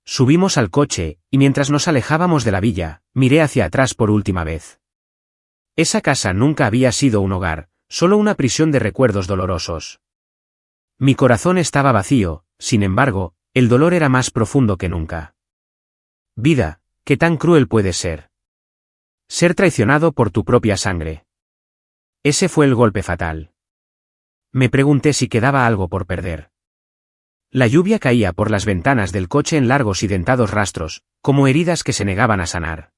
Subimos al coche, y mientras nos alejábamos de la villa, miré hacia atrás por última vez. Esa casa nunca había sido un hogar, solo una prisión de recuerdos dolorosos. Mi corazón estaba vacío, sin embargo, el dolor era más profundo que nunca. Vida, ¿qué tan cruel puede ser? Ser traicionado por tu propia sangre. Ese fue el golpe fatal. Me pregunté si quedaba algo por perder. La lluvia caía por las ventanas del coche en largos y dentados rastros, como heridas que se negaban a sanar.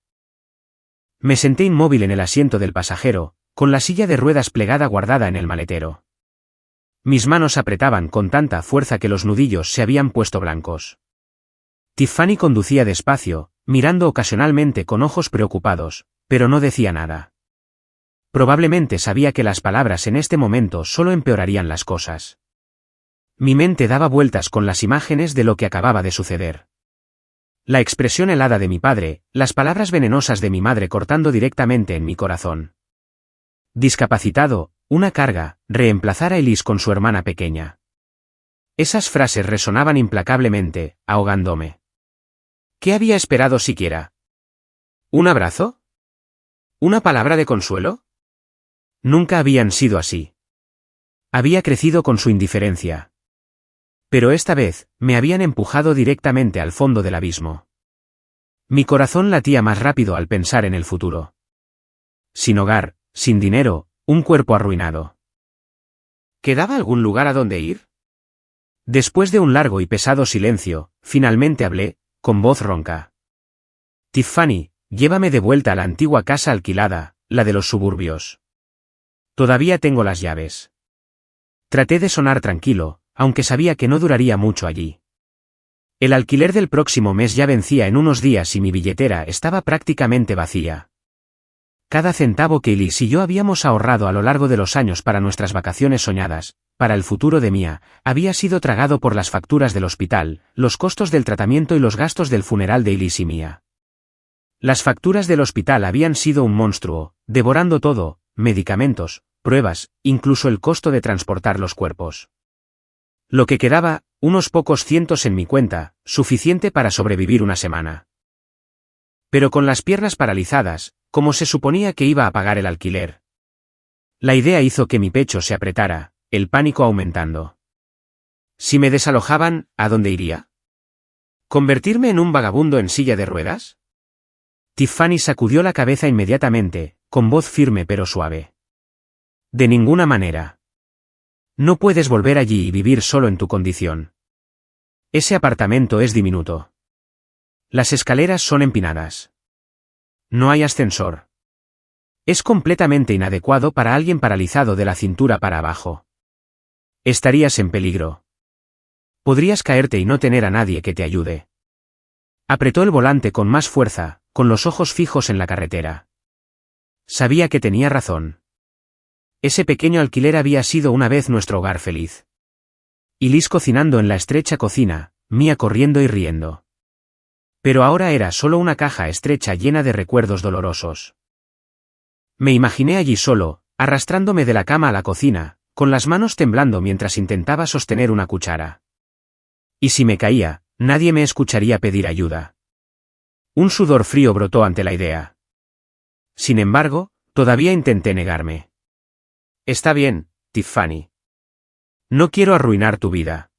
Me senté inmóvil en el asiento del pasajero, con la silla de ruedas plegada guardada en el maletero. Mis manos apretaban con tanta fuerza que los nudillos se habían puesto blancos. Tiffany conducía despacio, mirando ocasionalmente con ojos preocupados, pero no decía nada. Probablemente sabía que las palabras en este momento solo empeorarían las cosas. Mi mente daba vueltas con las imágenes de lo que acababa de suceder. La expresión helada de mi padre, las palabras venenosas de mi madre cortando directamente en mi corazón. Discapacitado, una carga, reemplazar a Elise con su hermana pequeña. Esas frases resonaban implacablemente, ahogándome. ¿Qué había esperado siquiera? ¿Un abrazo? ¿Una palabra de consuelo? Nunca habían sido así. Había crecido con su indiferencia. Pero esta vez, me habían empujado directamente al fondo del abismo. Mi corazón latía más rápido al pensar en el futuro. Sin hogar, sin dinero, un cuerpo arruinado. ¿Quedaba algún lugar a donde ir? Después de un largo y pesado silencio, finalmente hablé, con voz ronca. Tiffany, llévame de vuelta a la antigua casa alquilada, la de los suburbios. Todavía tengo las llaves. Traté de sonar tranquilo, aunque sabía que no duraría mucho allí. El alquiler del próximo mes ya vencía en unos días y mi billetera estaba prácticamente vacía. Cada centavo que Elise y yo habíamos ahorrado a lo largo de los años para nuestras vacaciones soñadas, para el futuro de Mia, había sido tragado por las facturas del hospital, los costos del tratamiento y los gastos del funeral de Elise y Mia. Las facturas del hospital habían sido un monstruo, devorando todo, medicamentos, pruebas, incluso el costo de transportar los cuerpos. Lo que quedaba, unos pocos cientos en mi cuenta, suficiente para sobrevivir una semana. Pero con las piernas paralizadas, como se suponía que iba a pagar el alquiler. La idea hizo que mi pecho se apretara, el pánico aumentando. Si me desalojaban, ¿a dónde iría? ¿Convertirme en un vagabundo en silla de ruedas? Tiffany sacudió la cabeza inmediatamente, con voz firme pero suave. De ninguna manera. No puedes volver allí y vivir solo en tu condición. Ese apartamento es diminuto. Las escaleras son empinadas. No hay ascensor. Es completamente inadecuado para alguien paralizado de la cintura para abajo. Estarías en peligro. Podrías caerte y no tener a nadie que te ayude. Apretó el volante con más fuerza, con los ojos fijos en la carretera. Sabía que tenía razón. Ese pequeño alquiler había sido una vez nuestro hogar feliz. Y Liz cocinando en la estrecha cocina, Mia corriendo y riendo. Pero ahora era solo una caja estrecha llena de recuerdos dolorosos. Me imaginé allí solo, arrastrándome de la cama a la cocina, con las manos temblando mientras intentaba sostener una cuchara. Y si me caía, nadie me escucharía pedir ayuda. Un sudor frío brotó ante la idea. Sin embargo, todavía intenté negarme. Está bien, Tiffany. No quiero arruinar tu vida.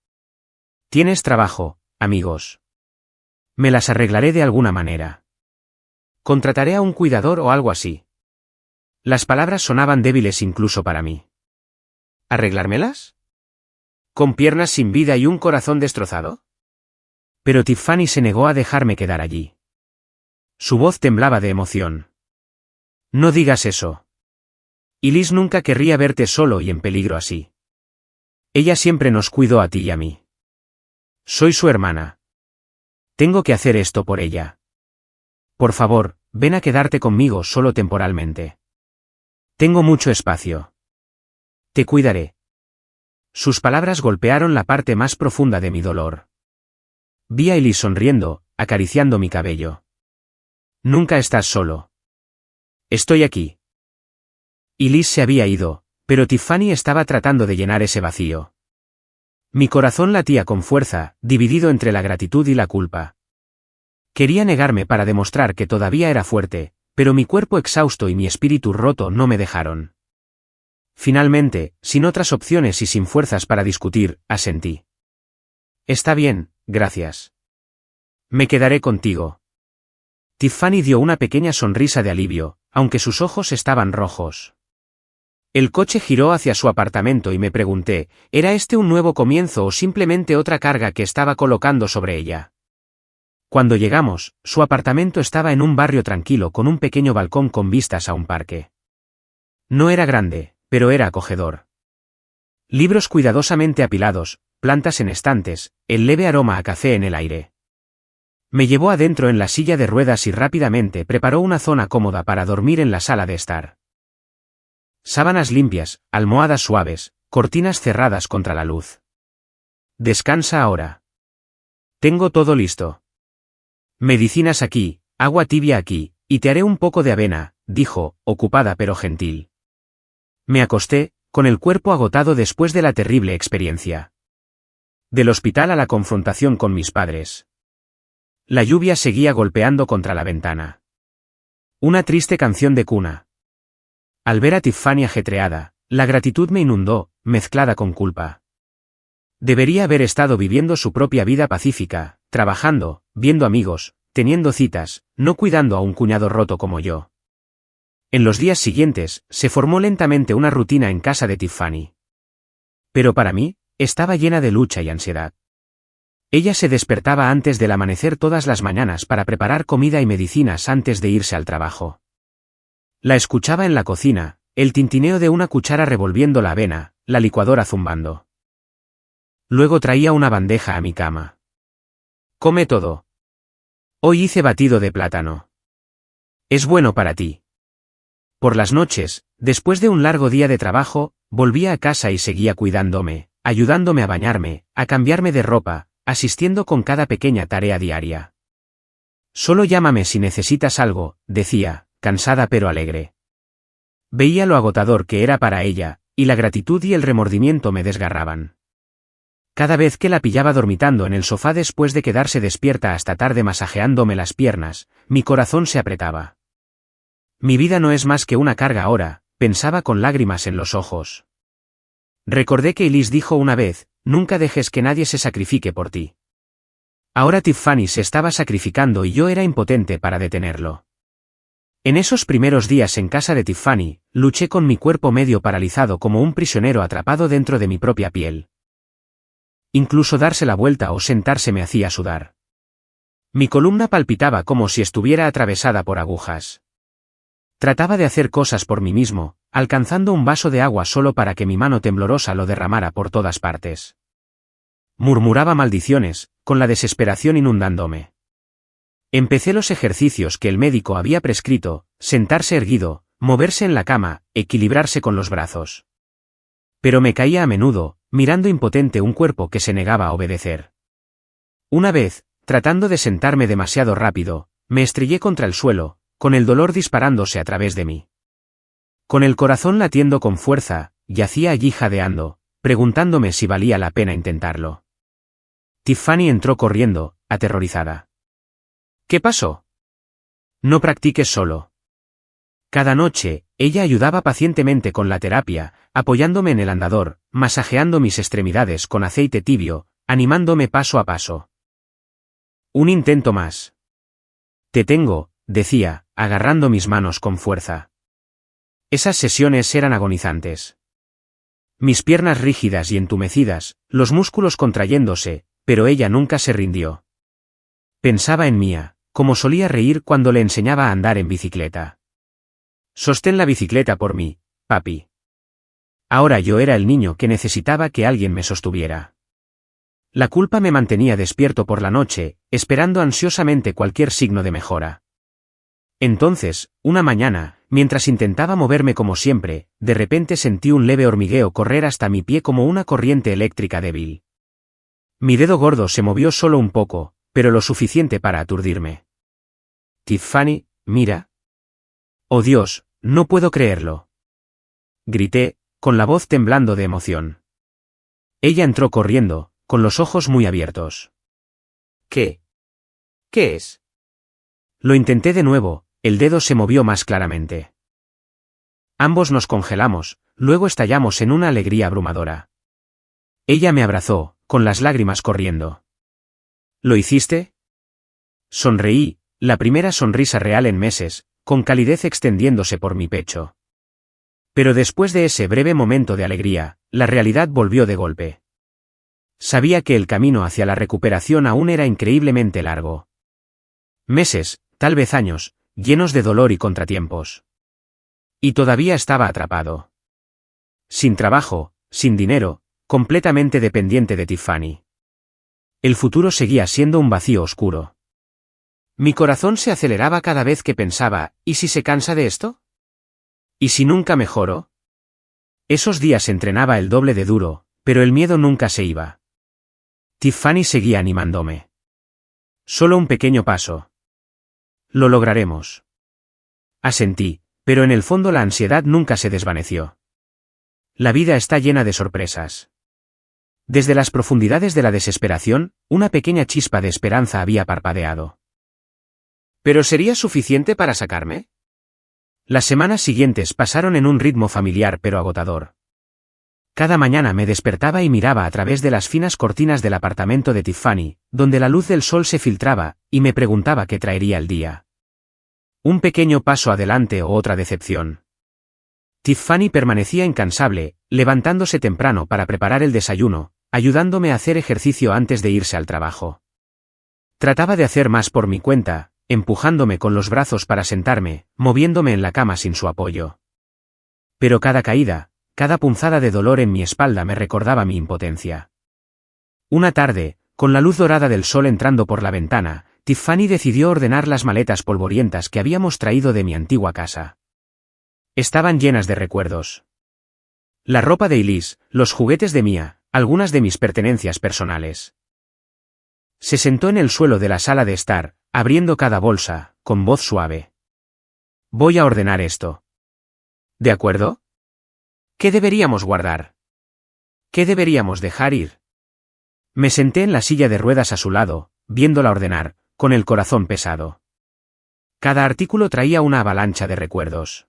Tienes trabajo, amigos. Me las arreglaré de alguna manera. Contrataré a un cuidador o algo así. Las palabras sonaban débiles incluso para mí. ¿Arreglármelas? ¿Con piernas sin vida y un corazón destrozado? Pero Tiffany se negó a dejarme quedar allí. Su voz temblaba de emoción. No digas eso. Y Liz nunca querría verte solo y en peligro así. Ella siempre nos cuidó a ti y a mí. Soy su hermana. Tengo que hacer esto por ella. Por favor, ven a quedarte conmigo solo temporalmente. Tengo mucho espacio. Te cuidaré. Sus palabras golpearon la parte más profunda de mi dolor. Vi a Liz sonriendo, acariciando mi cabello. Nunca estás solo. Estoy aquí. Y Liz se había ido, pero Tiffany estaba tratando de llenar ese vacío. Mi corazón latía con fuerza, dividido entre la gratitud y la culpa. Quería negarme para demostrar que todavía era fuerte, pero mi cuerpo exhausto y mi espíritu roto no me dejaron. Finalmente, sin otras opciones y sin fuerzas para discutir, asentí. Está bien, gracias. Me quedaré contigo. Tiffany dio una pequeña sonrisa de alivio, aunque sus ojos estaban rojos. El coche giró hacia su apartamento y me pregunté, ¿era este un nuevo comienzo o simplemente otra carga que estaba colocando sobre ella? Cuando llegamos, su apartamento estaba en un barrio tranquilo con un pequeño balcón con vistas a un parque. No era grande, pero era acogedor. Libros cuidadosamente apilados, plantas en estantes, el leve aroma a café en el aire. Me llevó adentro en la silla de ruedas y rápidamente preparó una zona cómoda para dormir en la sala de estar. Sábanas limpias, almohadas suaves, cortinas cerradas contra la luz. Descansa ahora. Tengo todo listo. Medicinas aquí, agua tibia aquí, y te haré un poco de avena, dijo, ocupada pero gentil. Me acosté, con el cuerpo agotado después de la terrible experiencia. Del hospital a la confrontación con mis padres. La lluvia seguía golpeando contra la ventana. Una triste canción de cuna. Al ver a Tiffany ajetreada, la gratitud me inundó, mezclada con culpa. Debería haber estado viviendo su propia vida pacífica, trabajando, viendo amigos, teniendo citas, no cuidando a un cuñado roto como yo. En los días siguientes, se formó lentamente una rutina en casa de Tiffany. Pero para mí, estaba llena de lucha y ansiedad. Ella se despertaba antes del amanecer todas las mañanas para preparar comida y medicinas antes de irse al trabajo. La escuchaba en la cocina, el tintineo de una cuchara revolviendo la avena, la licuadora zumbando. Luego traía una bandeja a mi cama. Come todo. Hoy hice batido de plátano. Es bueno para ti. Por las noches, después de un largo día de trabajo, volvía a casa y seguía cuidándome, ayudándome a bañarme, a cambiarme de ropa, asistiendo con cada pequeña tarea diaria. Solo llámame si necesitas algo, decía, cansada pero alegre. Veía lo agotador que era para ella, y la gratitud y el remordimiento me desgarraban. Cada vez que la pillaba dormitando en el sofá después de quedarse despierta hasta tarde masajeándome las piernas, mi corazón se apretaba. Mi vida no es más que una carga ahora, pensaba con lágrimas en los ojos. Recordé que Elise dijo una vez, nunca dejes que nadie se sacrifique por ti. Ahora Tiffany se estaba sacrificando y yo era impotente para detenerlo. En esos primeros días en casa de Tiffany, luché con mi cuerpo medio paralizado como un prisionero atrapado dentro de mi propia piel. Incluso darse la vuelta o sentarse me hacía sudar. Mi columna palpitaba como si estuviera atravesada por agujas. Trataba de hacer cosas por mí mismo, alcanzando un vaso de agua solo para que mi mano temblorosa lo derramara por todas partes. Murmuraba maldiciones, con la desesperación inundándome. Empecé los ejercicios que el médico había prescrito, sentarse erguido, moverse en la cama, equilibrarse con los brazos. Pero me caía a menudo, mirando impotente un cuerpo que se negaba a obedecer. Una vez, tratando de sentarme demasiado rápido, me estrellé contra el suelo, con el dolor disparándose a través de mí. Con el corazón latiendo con fuerza, yacía allí jadeando, preguntándome si valía la pena intentarlo. Tiffany entró corriendo, aterrorizada. ¿Qué pasó? No practiques solo. Cada noche, ella ayudaba pacientemente con la terapia, apoyándome en el andador, masajeando mis extremidades con aceite tibio, animándome paso a paso. Un intento más. Te tengo, decía, agarrando mis manos con fuerza. Esas sesiones eran agonizantes. Mis piernas rígidas y entumecidas, los músculos contrayéndose, pero ella nunca se rindió. Pensaba en Mia, como solía reír cuando le enseñaba a andar en bicicleta. Sostén la bicicleta por mí, papi. Ahora yo era el niño que necesitaba que alguien me sostuviera. La culpa me mantenía despierto por la noche, esperando ansiosamente cualquier signo de mejora. Entonces, una mañana, mientras intentaba moverme como siempre, de repente sentí un leve hormigueo correr hasta mi pie como una corriente eléctrica débil. Mi dedo gordo se movió solo un poco, pero lo suficiente para aturdirme. Tiffany, mira. Oh Dios, no puedo creerlo. Grité, con la voz temblando de emoción. Ella entró corriendo, con los ojos muy abiertos. ¿Qué? ¿Qué es? Lo intenté de nuevo, el dedo se movió más claramente. Ambos nos congelamos, luego estallamos en una alegría abrumadora. Ella me abrazó, con las lágrimas corriendo. ¿Lo hiciste? Sonreí, la primera sonrisa real en meses, con calidez extendiéndose por mi pecho. Pero después de ese breve momento de alegría, la realidad volvió de golpe. Sabía que el camino hacia la recuperación aún era increíblemente largo. Meses, tal vez años, llenos de dolor y contratiempos. Y todavía estaba atrapado. Sin trabajo, sin dinero, completamente dependiente de Tiffany. El futuro seguía siendo un vacío oscuro. Mi corazón se aceleraba cada vez que pensaba, ¿y si se cansa de esto? ¿Y si nunca mejoro? Esos días entrenaba el doble de duro, pero el miedo nunca se iba. Tiffany seguía animándome. Solo un pequeño paso. Lo lograremos. Asentí, pero en el fondo la ansiedad nunca se desvaneció. La vida está llena de sorpresas. Desde las profundidades de la desesperación, una pequeña chispa de esperanza había parpadeado. ¿Pero sería suficiente para sacarme? Las semanas siguientes pasaron en un ritmo familiar pero agotador. Cada mañana me despertaba y miraba a través de las finas cortinas del apartamento de Tiffany, donde la luz del sol se filtraba, y me preguntaba qué traería el día. Un pequeño paso adelante o otra decepción. Tiffany permanecía incansable, levantándose temprano para preparar el desayuno, ayudándome a hacer ejercicio antes de irse al trabajo. Trataba de hacer más por mi cuenta, empujándome con los brazos para sentarme, moviéndome en la cama sin su apoyo. Pero cada caída, cada punzada de dolor en mi espalda me recordaba mi impotencia. Una tarde, con la luz dorada del sol entrando por la ventana, Tiffany decidió ordenar las maletas polvorientas que habíamos traído de mi antigua casa. Estaban llenas de recuerdos. La ropa de Elise, los juguetes de Mia, algunas de mis pertenencias personales. Se sentó en el suelo de la sala de estar, abriendo cada bolsa, con voz suave. Voy a ordenar esto. ¿De acuerdo? ¿Qué deberíamos guardar? ¿Qué deberíamos dejar ir? Me senté en la silla de ruedas a su lado, viéndola ordenar, con el corazón pesado. Cada artículo traía una avalancha de recuerdos.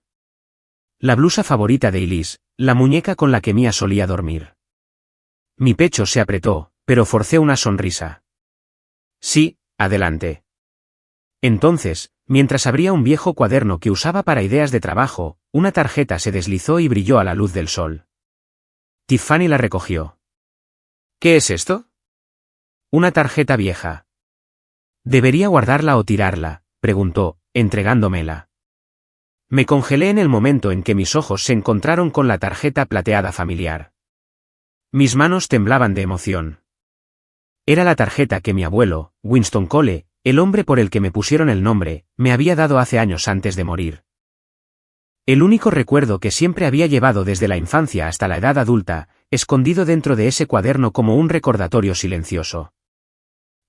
La blusa favorita de Elise, la muñeca con la que Mia solía dormir. Mi pecho se apretó, pero forcé una sonrisa. Sí, adelante. Entonces, mientras abría un viejo cuaderno que usaba para ideas de trabajo, una tarjeta se deslizó y brilló a la luz del sol. Tiffany la recogió. ¿Qué es esto? Una tarjeta vieja. ¿Debería guardarla o tirarla?, preguntó, entregándomela. Me congelé en el momento en que mis ojos se encontraron con la tarjeta plateada familiar. Mis manos temblaban de emoción. Era la tarjeta que mi abuelo, Winston Cole, el hombre por el que me pusieron el nombre, me había dado hace años antes de morir. El único recuerdo que siempre había llevado desde la infancia hasta la edad adulta, escondido dentro de ese cuaderno como un recordatorio silencioso.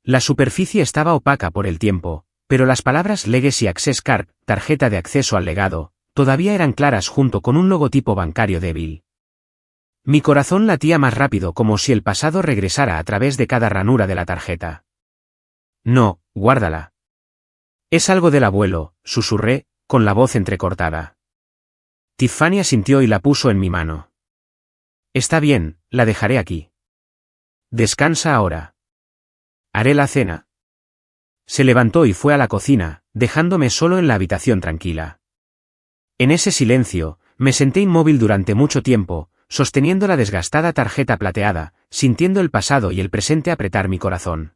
La superficie estaba opaca por el tiempo, pero las palabras Legacy Access Card, tarjeta de acceso al legado, todavía eran claras junto con un logotipo bancario débil. Mi corazón latía más rápido como si el pasado regresara a través de cada ranura de la tarjeta. No, guárdala. Es algo del abuelo, susurré, con la voz entrecortada. Tiffany asintió y la puso en mi mano. Está bien, la dejaré aquí. Descansa ahora. Haré la cena. Se levantó y fue a la cocina, dejándome solo en la habitación tranquila. En ese silencio, me senté inmóvil durante mucho tiempo, sosteniendo la desgastada tarjeta plateada, sintiendo el pasado y el presente apretar mi corazón.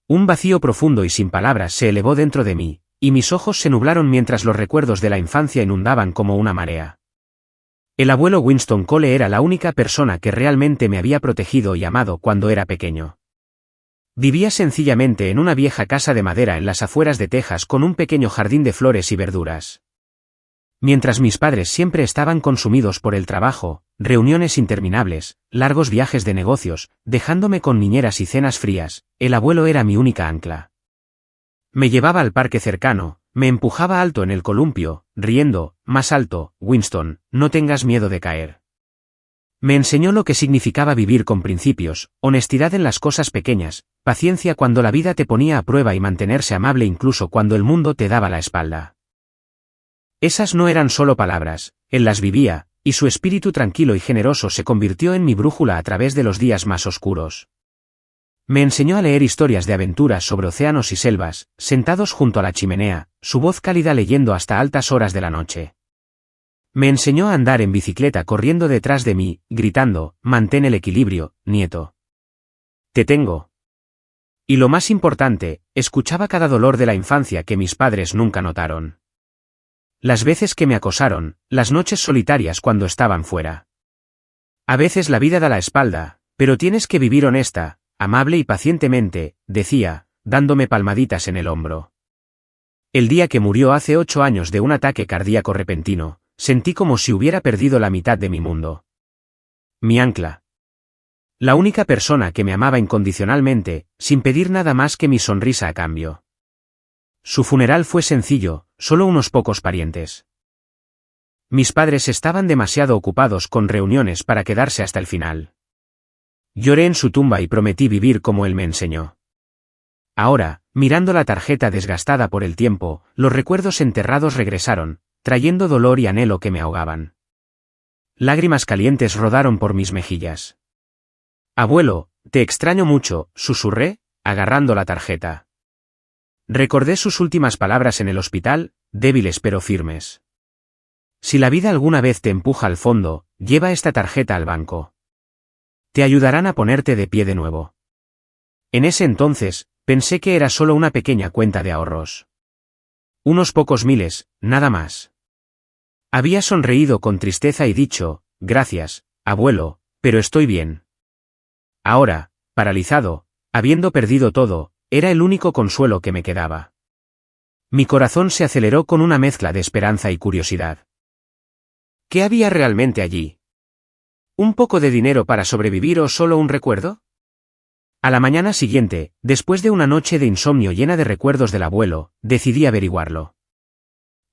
Un vacío profundo y sin palabras se elevó dentro de mí, y mis ojos se nublaron mientras los recuerdos de la infancia inundaban como una marea. El abuelo Winston Cole era la única persona que realmente me había protegido y amado cuando era pequeño. Vivía sencillamente en una vieja casa de madera en las afueras de Texas con un pequeño jardín de flores y verduras. Mientras mis padres siempre estaban consumidos por el trabajo, reuniones interminables, largos viajes de negocios, dejándome con niñeras y cenas frías, el abuelo era mi única ancla. Me llevaba al parque cercano, me empujaba alto en el columpio, riendo, más alto, Winston, no tengas miedo de caer. Me enseñó lo que significaba vivir con principios, honestidad en las cosas pequeñas, paciencia cuando la vida te ponía a prueba y mantenerse amable incluso cuando el mundo te daba la espalda. Esas no eran solo palabras, él las vivía, y su espíritu tranquilo y generoso se convirtió en mi brújula a través de los días más oscuros. Me enseñó a leer historias de aventuras sobre océanos y selvas, sentados junto a la chimenea, su voz cálida leyendo hasta altas horas de la noche. Me enseñó a andar en bicicleta corriendo detrás de mí, gritando, mantén el equilibrio, nieto. Te tengo. Y lo más importante, escuchaba cada dolor de la infancia que mis padres nunca notaron. Las veces que me acosaron, las noches solitarias cuando estaban fuera. A veces la vida da la espalda, pero tienes que vivir honesta, amable y pacientemente, decía, dándome palmaditas en el hombro. El día que murió hace 8 años de un ataque cardíaco repentino, sentí como si hubiera perdido la mitad de mi mundo. Mi ancla. La única persona que me amaba incondicionalmente, sin pedir nada más que mi sonrisa a cambio. Su funeral fue sencillo, solo unos pocos parientes. Mis padres estaban demasiado ocupados con reuniones para quedarse hasta el final. Lloré en su tumba y prometí vivir como él me enseñó. Ahora, mirando la tarjeta desgastada por el tiempo, los recuerdos enterrados regresaron, trayendo dolor y anhelo que me ahogaban. Lágrimas calientes rodaron por mis mejillas. Abuelo, te extraño mucho, susurré, agarrando la tarjeta. Recordé sus últimas palabras en el hospital, débiles pero firmes. Si la vida alguna vez te empuja al fondo, lleva esta tarjeta al banco. Te ayudarán a ponerte de pie de nuevo. En ese entonces, pensé que era solo una pequeña cuenta de ahorros. Unos pocos miles, nada más. Había sonreído con tristeza y dicho, gracias, abuelo, pero estoy bien. Ahora, paralizado, habiendo perdido todo, era el único consuelo que me quedaba. Mi corazón se aceleró con una mezcla de esperanza y curiosidad. ¿Qué había realmente allí? ¿Un poco de dinero para sobrevivir o solo un recuerdo? A la mañana siguiente, después de una noche de insomnio llena de recuerdos del abuelo, decidí averiguarlo.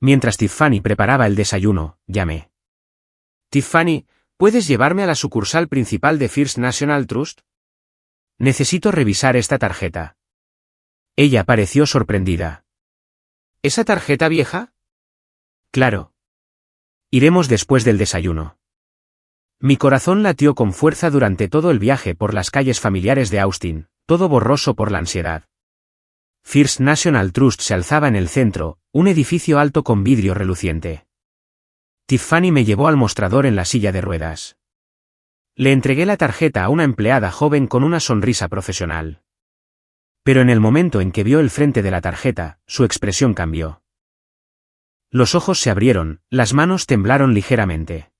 Mientras Tiffany preparaba el desayuno, llamé. Tiffany, ¿puedes llevarme a la sucursal principal de First National Trust? Necesito revisar esta tarjeta. Ella pareció sorprendida. ¿Esa tarjeta vieja? Claro. Iremos después del desayuno. Mi corazón latió con fuerza durante todo el viaje por las calles familiares de Austin, todo borroso por la ansiedad. First National Trust se alzaba en el centro, un edificio alto con vidrio reluciente. Tiffany me llevó al mostrador en la silla de ruedas. Le entregué la tarjeta a una empleada joven con una sonrisa profesional. Pero en el momento en que vio el frente de la tarjeta, su expresión cambió. Los ojos se abrieron, las manos temblaron ligeramente.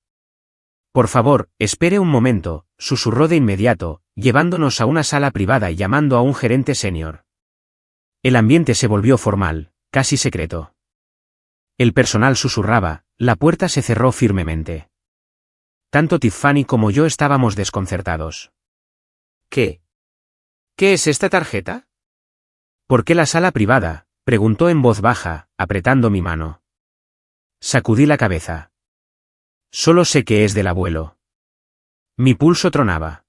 Por favor, espere un momento, susurró de inmediato, llevándonos a una sala privada y llamando a un gerente senior. El ambiente se volvió formal, casi secreto. El personal susurraba, la puerta se cerró firmemente. Tanto Tiffany como yo estábamos desconcertados. ¿Qué? ¿Qué es esta tarjeta? ¿Por qué la sala privada?, preguntó en voz baja, apretando mi mano. Sacudí la cabeza. Solo sé que es del abuelo. Mi pulso tronaba.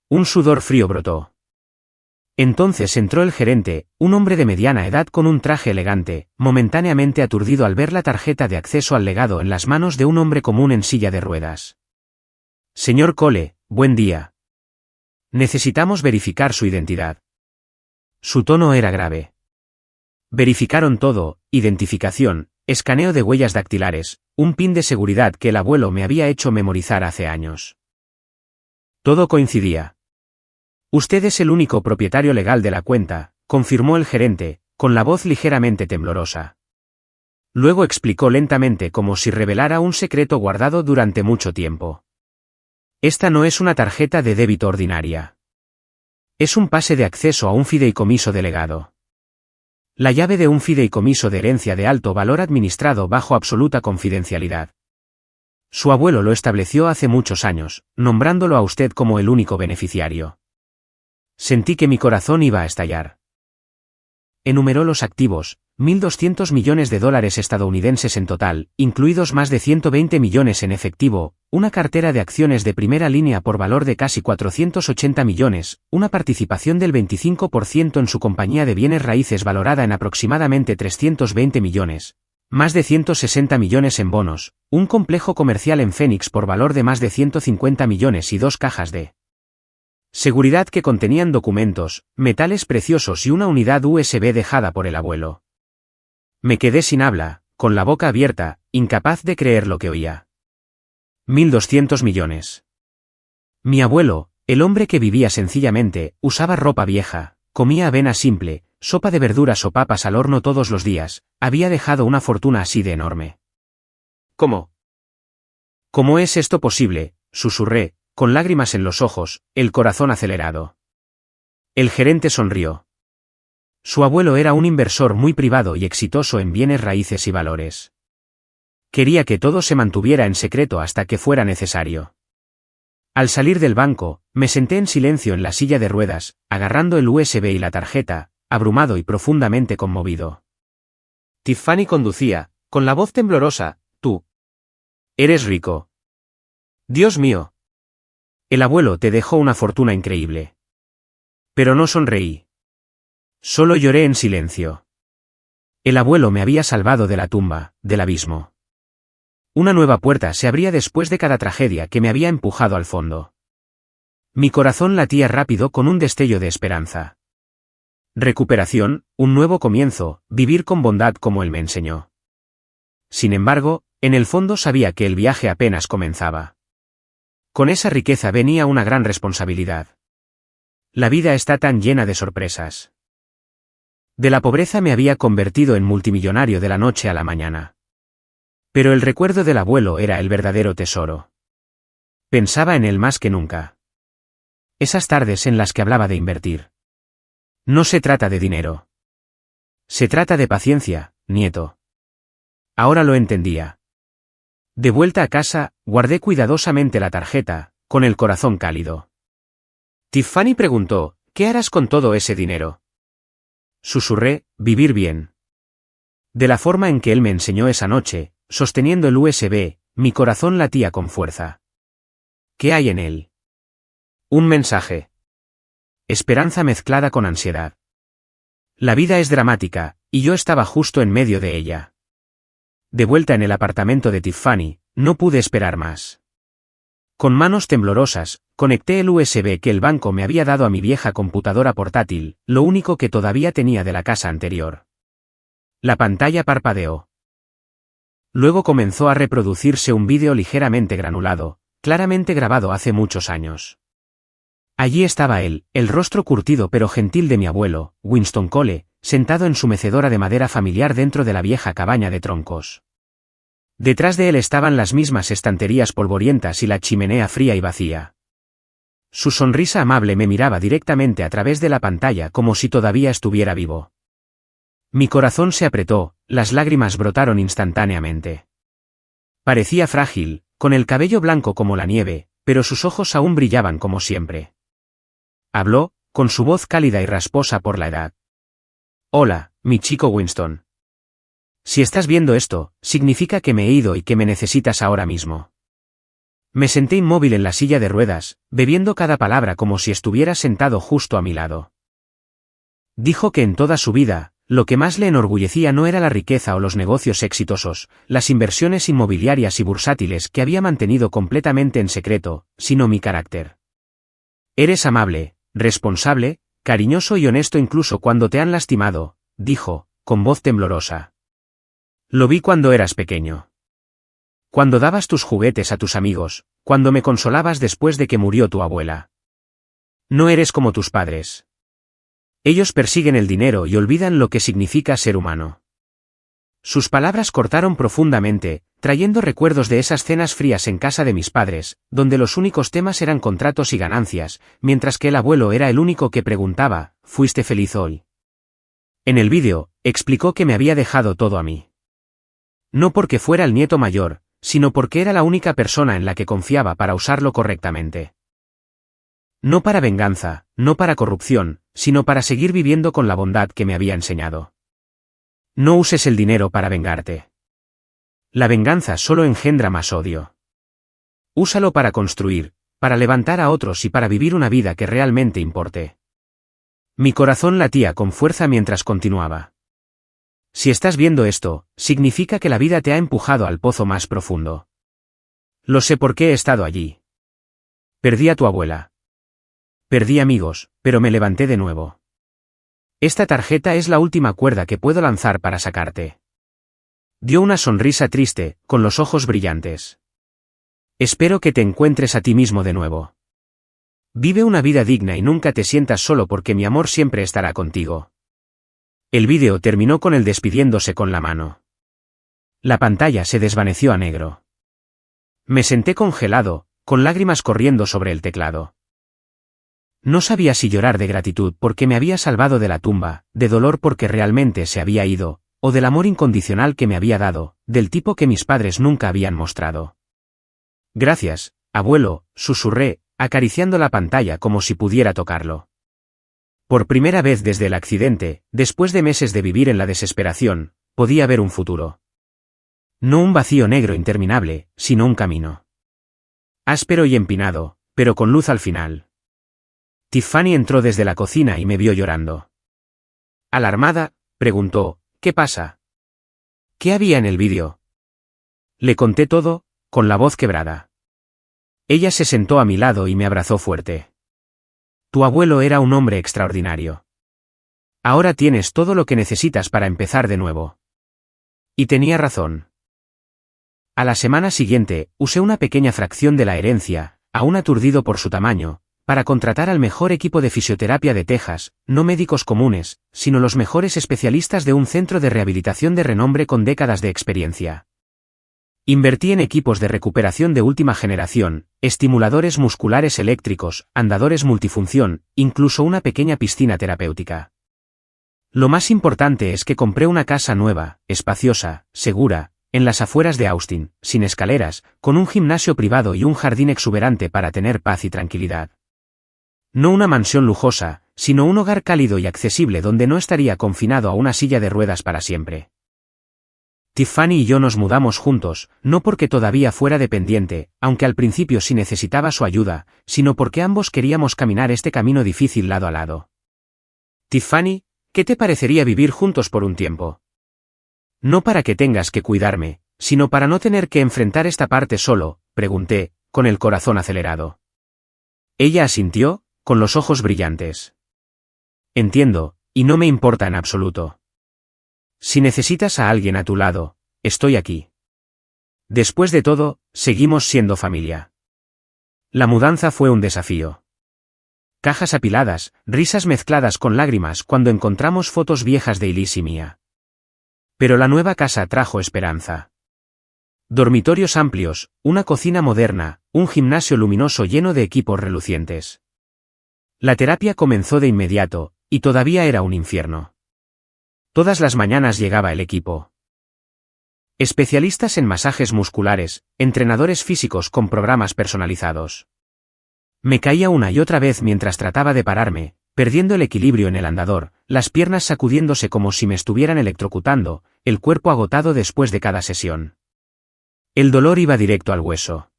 Un sudor frío brotó. Entonces entró el gerente, un hombre de mediana edad con un traje elegante, momentáneamente aturdido al ver la tarjeta de acceso al legado en las manos de un hombre común en silla de ruedas. Señor Cole, buen día. Necesitamos verificar su identidad. Su tono era grave. Verificaron todo, identificación, escaneo de huellas dactilares, un pin de seguridad que el abuelo me había hecho memorizar hace años. Todo coincidía. Usted es el único propietario legal de la cuenta, confirmó el gerente, con la voz ligeramente temblorosa. Luego explicó lentamente como si revelara un secreto guardado durante mucho tiempo. Esta no es una tarjeta de débito ordinaria. Es un pase de acceso a un fideicomiso de legado. La llave de un fideicomiso de herencia de alto valor administrado bajo absoluta confidencialidad. Su abuelo lo estableció hace muchos años, nombrándolo a usted como el único beneficiario. Sentí que mi corazón iba a estallar. Enumeró los activos, 1.200 millones de dólares estadounidenses en total, incluidos más de 120 millones en efectivo, una cartera de acciones de primera línea por valor de casi 480 millones, una participación del 25% en su compañía de bienes raíces valorada en aproximadamente 320 millones, más de 160 millones en bonos, un complejo comercial en Phoenix por valor de más de 150 millones y 2 cajas de seguridad que contenían documentos, metales preciosos y una unidad USB dejada por el abuelo. Me quedé sin habla, con la boca abierta, incapaz de creer lo que oía. 1.200 millones. Mi abuelo, el hombre que vivía sencillamente, usaba ropa vieja, comía avena simple, sopa de verduras o papas al horno todos los días, había dejado una fortuna así de enorme. ¿Cómo? ¿Cómo es esto posible?, susurré, con lágrimas en los ojos, el corazón acelerado. El gerente sonrió. Su abuelo era un inversor muy privado y exitoso en bienes raíces y valores. Quería que todo se mantuviera en secreto hasta que fuera necesario. Al salir del banco, me senté en silencio en la silla de ruedas, agarrando el USB y la tarjeta, abrumado y profundamente conmovido. Tiffany conducía, con la voz temblorosa, tú. Eres rico. Dios mío. El abuelo te dejó una fortuna increíble. Pero no sonreí. Solo lloré en silencio. El abuelo me había salvado de la tumba, del abismo. Una nueva puerta se abría después de cada tragedia que me había empujado al fondo. Mi corazón latía rápido con un destello de esperanza. Recuperación, un nuevo comienzo, vivir con bondad como él me enseñó. Sin embargo, en el fondo sabía que el viaje apenas comenzaba. Con esa riqueza venía una gran responsabilidad. La vida está tan llena de sorpresas. De la pobreza me había convertido en multimillonario de la noche a la mañana. Pero el recuerdo del abuelo era el verdadero tesoro. Pensaba en él más que nunca. Esas tardes en las que hablaba de invertir. No se trata de dinero. Se trata de paciencia, nieto. Ahora lo entendía. De vuelta a casa, guardé cuidadosamente la tarjeta, con el corazón cálido. Tiffany preguntó, ¿qué harás con todo ese dinero? Susurré, vivir bien. De la forma en que él me enseñó esa noche, sosteniendo el USB, mi corazón latía con fuerza. ¿Qué hay en él? Un mensaje. Esperanza mezclada con ansiedad. La vida es dramática, y yo estaba justo en medio de ella. De vuelta en el apartamento de Tiffany, no pude esperar más. Con manos temblorosas, conecté el USB que el banco me había dado a mi vieja computadora portátil, lo único que todavía tenía de la casa anterior. La pantalla parpadeó. Luego comenzó a reproducirse un vídeo ligeramente granulado, claramente grabado hace muchos años. Allí estaba él, el rostro curtido pero gentil de mi abuelo, Winston Cole, sentado en su mecedora de madera familiar dentro de la vieja cabaña de troncos. Detrás de él estaban las mismas estanterías polvorientas y la chimenea fría y vacía. Su sonrisa amable me miraba directamente a través de la pantalla como si todavía estuviera vivo. Mi corazón se apretó, las lágrimas brotaron instantáneamente. Parecía frágil, con el cabello blanco como la nieve, pero sus ojos aún brillaban como siempre. Habló, con su voz cálida y rasposa por la edad. Hola, mi chico Winston. Si estás viendo esto, significa que me he ido y que me necesitas ahora mismo. Me senté inmóvil en la silla de ruedas, bebiendo cada palabra como si estuviera sentado justo a mi lado. Dijo que en toda su vida, lo que más le enorgullecía no era la riqueza o los negocios exitosos, las inversiones inmobiliarias y bursátiles que había mantenido completamente en secreto, sino mi carácter. Eres amable, responsable, cariñoso y honesto incluso cuando te han lastimado, dijo, con voz temblorosa. Lo vi cuando eras pequeño. Cuando dabas tus juguetes a tus amigos, cuando me consolabas después de que murió tu abuela. No eres como tus padres. Ellos persiguen el dinero y olvidan lo que significa ser humano. Sus palabras cortaron profundamente, trayendo recuerdos de esas cenas frías en casa de mis padres, donde los únicos temas eran contratos y ganancias, mientras que el abuelo era el único que preguntaba, ¿fuiste feliz hoy? En el vídeo, explicó que me había dejado todo a mí. No porque fuera el nieto mayor, sino porque era la única persona en la que confiaba para usarlo correctamente. No para venganza, no para corrupción, sino para seguir viviendo con la bondad que me había enseñado. No uses el dinero para vengarte. La venganza solo engendra más odio. Úsalo para construir, para levantar a otros y para vivir una vida que realmente importe. Mi corazón latía con fuerza mientras continuaba. Si estás viendo esto, significa que la vida te ha empujado al pozo más profundo. Lo sé porque he estado allí. Perdí a tu abuela. Perdí amigos, pero me levanté de nuevo. Esta tarjeta es la última cuerda que puedo lanzar para sacarte. Dio una sonrisa triste, con los ojos brillantes. Espero que te encuentres a ti mismo de nuevo. Vive una vida digna y nunca te sientas solo porque mi amor siempre estará contigo. El vídeo terminó con él despidiéndose con la mano. La pantalla se desvaneció a negro. Me senté congelado, con lágrimas corriendo sobre el teclado. No sabía si llorar de gratitud porque me había salvado de la tumba, de dolor porque realmente se había ido, o del amor incondicional que me había dado, del tipo que mis padres nunca habían mostrado. Gracias, abuelo, susurré, acariciando la pantalla como si pudiera tocarlo. Por primera vez desde el accidente, después de meses de vivir en la desesperación, podía ver un futuro. No un vacío negro interminable, sino un camino. Áspero y empinado, pero con luz al final. Tiffany entró desde la cocina y me vio llorando. Alarmada, preguntó, ¿qué pasa? ¿Qué había en el vídeo? Le conté todo, con la voz quebrada. Ella se sentó a mi lado y me abrazó fuerte. Tu abuelo era un hombre extraordinario. Ahora tienes todo lo que necesitas para empezar de nuevo. Y tenía razón. A la semana siguiente, usé una pequeña fracción de la herencia, aún aturdido por su tamaño, para contratar al mejor equipo de fisioterapia de Texas, no médicos comunes, sino los mejores especialistas de un centro de rehabilitación de renombre con décadas de experiencia. Invertí en equipos de recuperación de última generación, estimuladores musculares eléctricos, andadores multifunción, incluso una pequeña piscina terapéutica. Lo más importante es que compré una casa nueva, espaciosa, segura, en las afueras de Austin, sin escaleras, con un gimnasio privado y un jardín exuberante para tener paz y tranquilidad. No una mansión lujosa, sino un hogar cálido y accesible donde no estaría confinado a una silla de ruedas para siempre. Tiffany y yo nos mudamos juntos, no porque todavía fuera dependiente, aunque al principio sí necesitaba su ayuda, sino porque ambos queríamos caminar este camino difícil lado a lado. Tiffany, ¿qué te parecería vivir juntos por un tiempo? No para que tengas que cuidarme, sino para no tener que enfrentar esta parte solo, pregunté, con el corazón acelerado. Ella asintió, con los ojos brillantes. Entiendo, y no me importa en absoluto. Si necesitas a alguien a tu lado, estoy aquí. Después de todo, seguimos siendo familia. La mudanza fue un desafío. Cajas apiladas, risas mezcladas con lágrimas cuando encontramos fotos viejas de Elise y mía. Pero la nueva casa trajo esperanza. Dormitorios amplios, una cocina moderna, un gimnasio luminoso lleno de equipos relucientes. La terapia comenzó de inmediato, y todavía era un infierno. Todas las mañanas llegaba el equipo. Especialistas en masajes musculares, entrenadores físicos con programas personalizados. Me caía una y otra vez mientras trataba de pararme, perdiendo el equilibrio en el andador, las piernas sacudiéndose como si me estuvieran electrocutando, el cuerpo agotado después de cada sesión. El dolor iba directo al hueso.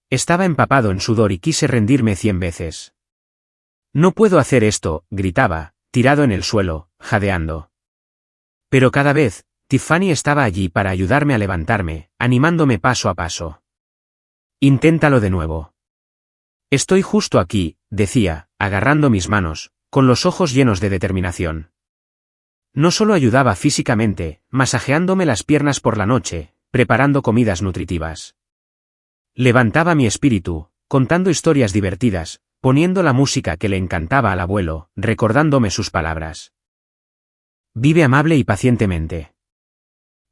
Estaba empapado en sudor y quise rendirme 100 veces. No puedo hacer esto, gritaba, tirado en el suelo, jadeando. Pero cada vez, Tiffany estaba allí para ayudarme a levantarme, animándome paso a paso. Inténtalo de nuevo. Estoy justo aquí, decía, agarrando mis manos, con los ojos llenos de determinación. No solo ayudaba físicamente, masajeándome las piernas por la noche, preparando comidas nutritivas. Levantaba mi espíritu, contando historias divertidas, poniendo la música que le encantaba al abuelo, recordándome sus palabras. Vive amable y pacientemente.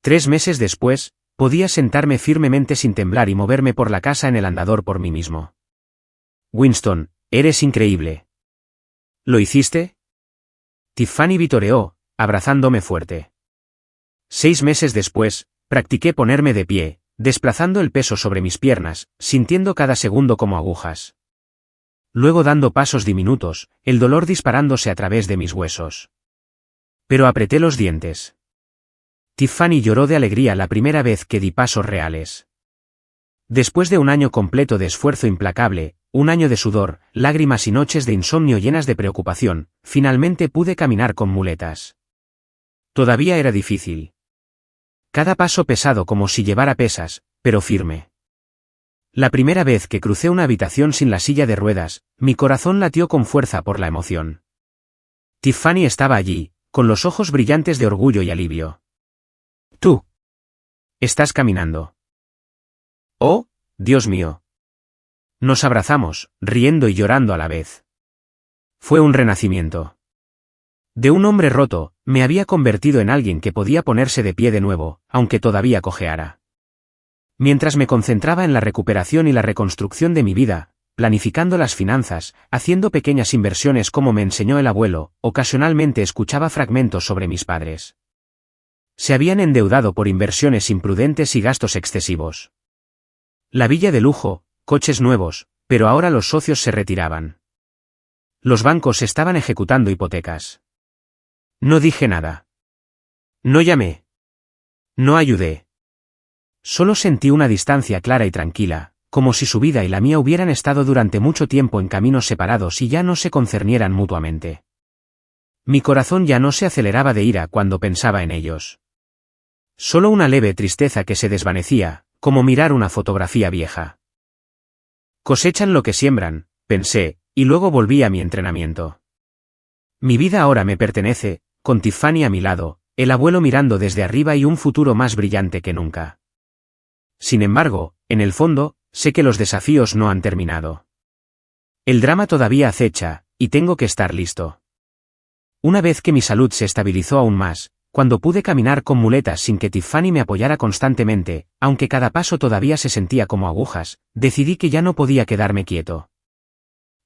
3 meses después, podía sentarme firmemente sin temblar y moverme por la casa en el andador por mí mismo. Winston, eres increíble. ¿Lo hiciste? Tiffany vitoreó, abrazándome fuerte. 6 meses después, practiqué ponerme de pie, desplazando el peso sobre mis piernas, sintiendo cada segundo como agujas. Luego dando pasos diminutos, el dolor disparándose a través de mis huesos. Pero apreté los dientes. Tiffany lloró de alegría la primera vez que di pasos reales. Después de un año completo de esfuerzo implacable, un año de sudor, lágrimas y noches de insomnio llenas de preocupación, finalmente pude caminar con muletas. Todavía era difícil. Cada paso pesado como si llevara pesas, pero firme. La primera vez que crucé una habitación sin la silla de ruedas, mi corazón latió con fuerza por la emoción. Tiffany estaba allí, con los ojos brillantes de orgullo y alivio. Tú. Estás caminando. Oh, Dios mío. Nos abrazamos, riendo y llorando a la vez. Fue un renacimiento. De un hombre roto, me había convertido en alguien que podía ponerse de pie de nuevo, aunque todavía cojeara. Mientras me concentraba en la recuperación y la reconstrucción de mi vida, planificando las finanzas, haciendo pequeñas inversiones como me enseñó el abuelo, ocasionalmente escuchaba fragmentos sobre mis padres. Se habían endeudado por inversiones imprudentes y gastos excesivos. La villa de lujo, coches nuevos, pero ahora los socios se retiraban. Los bancos estaban ejecutando hipotecas. No dije nada. No llamé. No ayudé. Solo sentí una distancia clara y tranquila, como si su vida y la mía hubieran estado durante mucho tiempo en caminos separados y ya no se concernieran mutuamente. Mi corazón ya no se aceleraba de ira cuando pensaba en ellos. Solo una leve tristeza que se desvanecía, como mirar una fotografía vieja. Cosechan lo que siembran, pensé, y luego volví a mi entrenamiento. Mi vida ahora me pertenece, con Tiffany a mi lado, el abuelo mirando desde arriba y un futuro más brillante que nunca. Sin embargo, en el fondo, sé que los desafíos no han terminado. El drama todavía acecha, y tengo que estar listo. Una vez que mi salud se estabilizó aún más, cuando pude caminar con muletas sin que Tiffany me apoyara constantemente, aunque cada paso todavía se sentía como agujas, decidí que ya no podía quedarme quieto.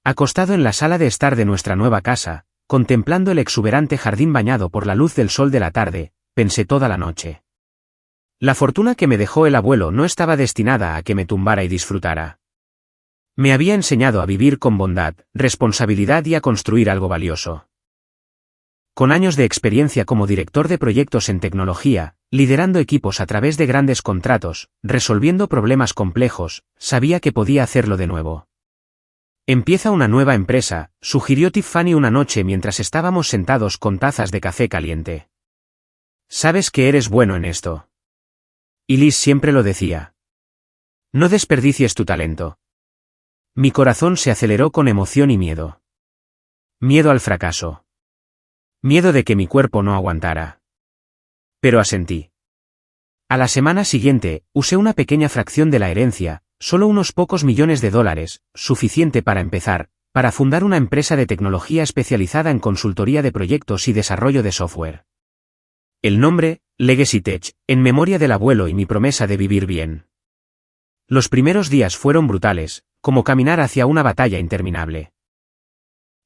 Acostado en la sala de estar de nuestra nueva casa, contemplando el exuberante jardín bañado por la luz del sol de la tarde, pensé toda la noche. La fortuna que me dejó el abuelo no estaba destinada a que me tumbara y disfrutara. Me había enseñado a vivir con bondad, responsabilidad y a construir algo valioso. Con años de experiencia como director de proyectos en tecnología, liderando equipos a través de grandes contratos, resolviendo problemas complejos, sabía que podía hacerlo de nuevo. Empieza una nueva empresa, sugirió Tiffany una noche mientras estábamos sentados con tazas de café caliente. Sabes que eres bueno en esto. Y Liz siempre lo decía. No desperdicies tu talento. Mi corazón se aceleró con emoción y miedo. Miedo al fracaso. Miedo de que mi cuerpo no aguantara. Pero asentí. A la semana siguiente, usé una pequeña fracción de la herencia, solo unos pocos millones de dólares, suficiente para empezar, para fundar una empresa de tecnología especializada en consultoría de proyectos y desarrollo de software. El nombre, Legacy Tech, en memoria del abuelo y mi promesa de vivir bien. Los primeros días fueron brutales, como caminar hacia una batalla interminable.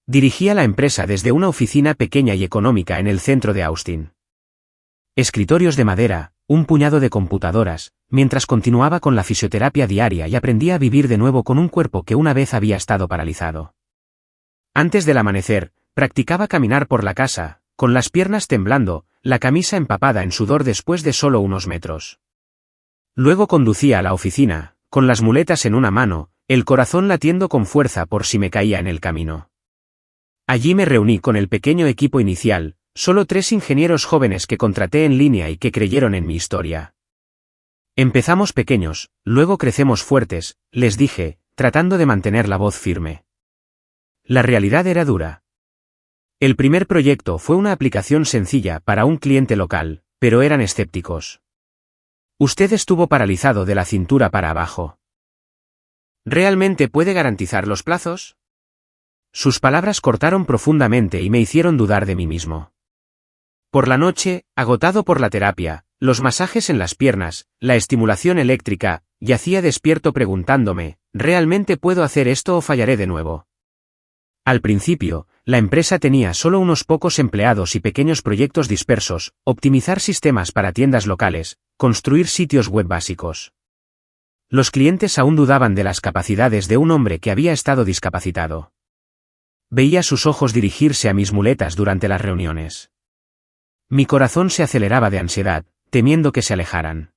Dirigía la empresa desde una oficina pequeña y económica en el centro de Austin. Escritorios de madera, un puñado de computadoras, mientras continuaba con la fisioterapia diaria y aprendía a vivir de nuevo con un cuerpo que una vez había estado paralizado. Antes del amanecer, practicaba caminar por la casa, con las piernas temblando, la camisa empapada en sudor después de solo unos metros. Luego conducía a la oficina, con las muletas en una mano, el corazón latiendo con fuerza por si me caía en el camino. Allí me reuní con el pequeño equipo inicial, solo 3 ingenieros jóvenes que contraté en línea y que creyeron en mi historia. Empezamos pequeños, luego crecemos fuertes, les dije, tratando de mantener la voz firme. La realidad era dura. El primer proyecto fue una aplicación sencilla para un cliente local, pero eran escépticos. Usted estuvo paralizado de la cintura para abajo. ¿Realmente puede garantizar los plazos? Sus palabras cortaron profundamente y me hicieron dudar de mí mismo. Por la noche, agotado por la terapia, los masajes en las piernas, la estimulación eléctrica, yacía despierto preguntándome, ¿realmente puedo hacer esto o fallaré de nuevo? Al principio, la empresa tenía solo unos pocos empleados y pequeños proyectos dispersos, optimizar sistemas para tiendas locales, construir sitios web básicos. Los clientes aún dudaban de las capacidades de un hombre que había estado discapacitado. Veía sus ojos dirigirse a mis muletas durante las reuniones. Mi corazón se aceleraba de ansiedad, temiendo que se alejaran.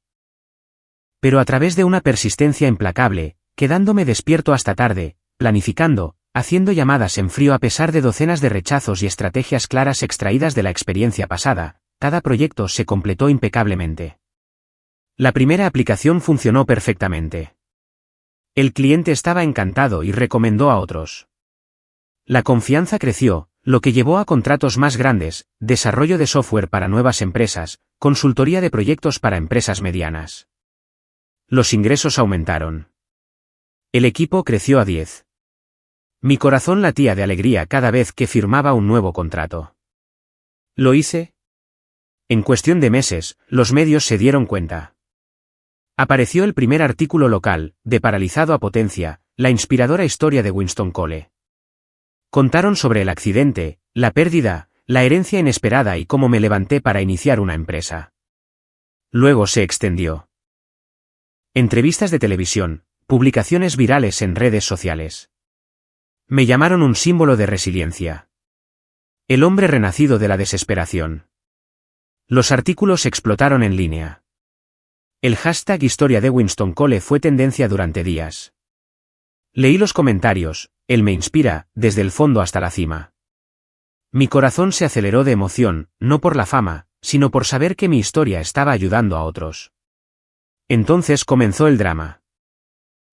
Pero a través de una persistencia implacable, quedándome despierto hasta tarde, planificando, haciendo llamadas en frío a pesar de docenas de rechazos y estrategias claras extraídas de la experiencia pasada, cada proyecto se completó impecablemente. La primera aplicación funcionó perfectamente. El cliente estaba encantado y recomendó a otros. La confianza creció, lo que llevó a contratos más grandes, desarrollo de software para nuevas empresas, consultoría de proyectos para empresas medianas. Los ingresos aumentaron. El equipo creció a 10. Mi corazón latía de alegría cada vez que firmaba un nuevo contrato. ¿Lo hice? En cuestión de meses, los medios se dieron cuenta. Apareció el primer artículo local, de Paralizado a Potencia, la inspiradora historia de Winston Cole. Contaron sobre el accidente, la pérdida, la herencia inesperada y cómo me levanté para iniciar una empresa. Luego se extendió. Entrevistas de televisión, publicaciones virales en redes sociales. Me llamaron un símbolo de resiliencia. El hombre renacido de la desesperación. Los artículos explotaron en línea. El hashtag historia de Winston Cole fue tendencia durante días. Leí los comentarios, él me inspira, desde el fondo hasta la cima. Mi corazón se aceleró de emoción, no por la fama, sino por saber que mi historia estaba ayudando a otros. Entonces comenzó el drama.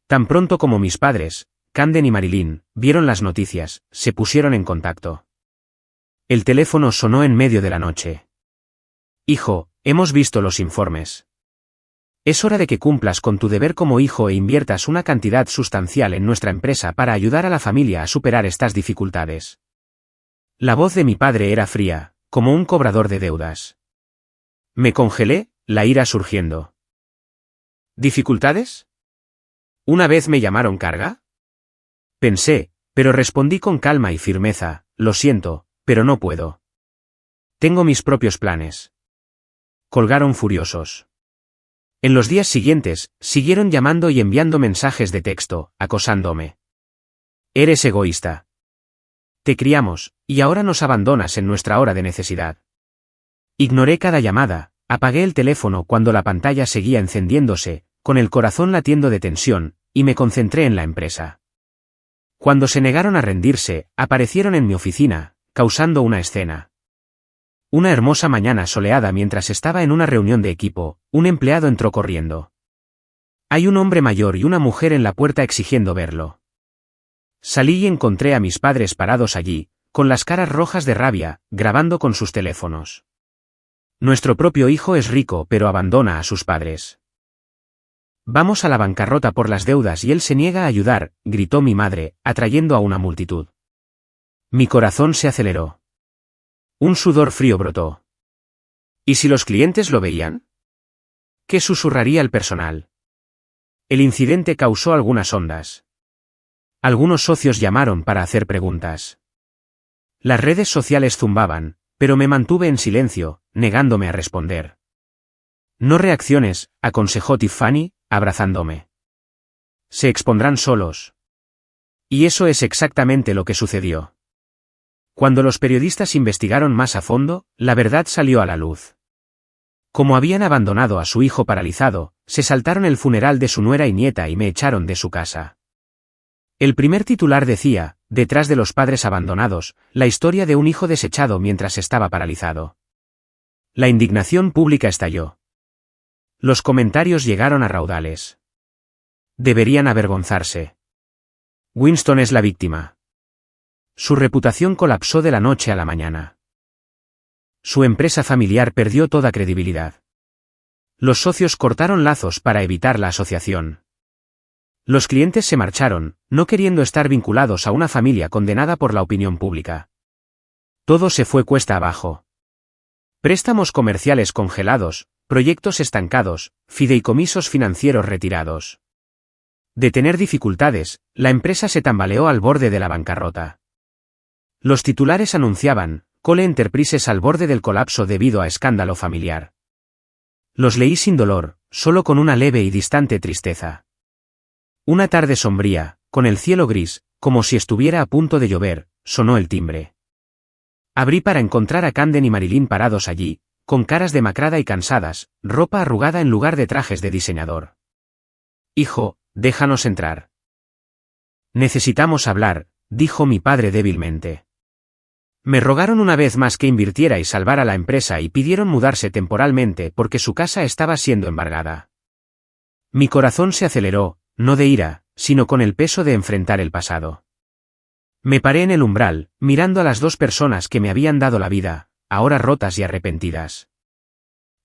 Tan pronto como mis padres, Camden y Marilyn, vieron las noticias, se pusieron en contacto. El teléfono sonó en medio de la noche. Hijo, hemos visto los informes. Es hora de que cumplas con tu deber como hijo e inviertas una cantidad sustancial en nuestra empresa para ayudar a la familia a superar estas dificultades. La voz de mi padre era fría, como un cobrador de deudas. Me congelé, la ira surgiendo. ¿Dificultades? ¿Una vez me llamaron carga? Pensé, pero respondí con calma y firmeza, lo siento, pero no puedo. Tengo mis propios planes. Colgaron furiosos. En los días siguientes, siguieron llamando y enviando mensajes de texto, acosándome. Eres egoísta. Te criamos, y ahora nos abandonas en nuestra hora de necesidad. Ignoré cada llamada, Apagué el teléfono cuando la pantalla seguía encendiéndose, con el corazón latiendo de tensión, y me concentré en la empresa. Cuando se negaron a rendirse, aparecieron en mi oficina, causando una escena. Una hermosa mañana soleada mientras estaba en una reunión de equipo, un empleado entró corriendo. Hay un hombre mayor y una mujer en la puerta exigiendo verlo. Salí y encontré a mis padres parados allí, con las caras rojas de rabia, grabando con sus teléfonos. Nuestro propio hijo es rico pero abandona a sus padres. Vamos a la bancarrota por las deudas y él se niega a ayudar, gritó mi madre, atrayendo a una multitud. Mi corazón se aceleró. Un sudor frío brotó. ¿Y si los clientes lo veían? ¿Qué susurraría el personal? El incidente causó algunas ondas. Algunos socios llamaron para hacer preguntas. Las redes sociales zumbaban, pero me mantuve en silencio, negándome a responder. No reacciones, aconsejó Tiffany, abrazándome. Se expondrán solos. Y eso es exactamente lo que sucedió. Cuando los periodistas investigaron más a fondo, la verdad salió a la luz. Como habían abandonado a su hijo paralizado, se saltaron el funeral de su nuera y nieta y me echaron de su casa. El primer titular decía, detrás de los padres abandonados, la historia de un hijo desechado mientras estaba paralizado. La indignación pública estalló. Los comentarios llegaron a raudales. Deberían avergonzarse. Winston es la víctima. Su reputación colapsó de la noche a la mañana. Su empresa familiar perdió toda credibilidad. Los socios cortaron lazos para evitar la asociación. Los clientes se marcharon, no queriendo estar vinculados a una familia condenada por la opinión pública. Todo se fue cuesta abajo. Préstamos comerciales congelados, proyectos estancados, fideicomisos financieros retirados. De tener dificultades, la empresa se tambaleó al borde de la bancarrota. Los titulares anunciaban, Cole Enterprises al borde del colapso debido a escándalo familiar. Los leí sin dolor, solo con una leve y distante tristeza. Una tarde sombría, con el cielo gris, como si estuviera a punto de llover, sonó el timbre. Abrí para encontrar a Camden y Marilyn parados allí, con caras demacrada y cansadas, ropa arrugada en lugar de trajes de diseñador. Hijo, déjanos entrar. Necesitamos hablar, dijo mi padre débilmente. Me rogaron una vez más que invirtiera y salvara la empresa y pidieron mudarse temporalmente porque su casa estaba siendo embargada. Mi corazón se aceleró, no de ira, sino con el peso de enfrentar el pasado. Me paré en el umbral, mirando a las dos personas que me habían dado la vida, ahora rotas y arrepentidas.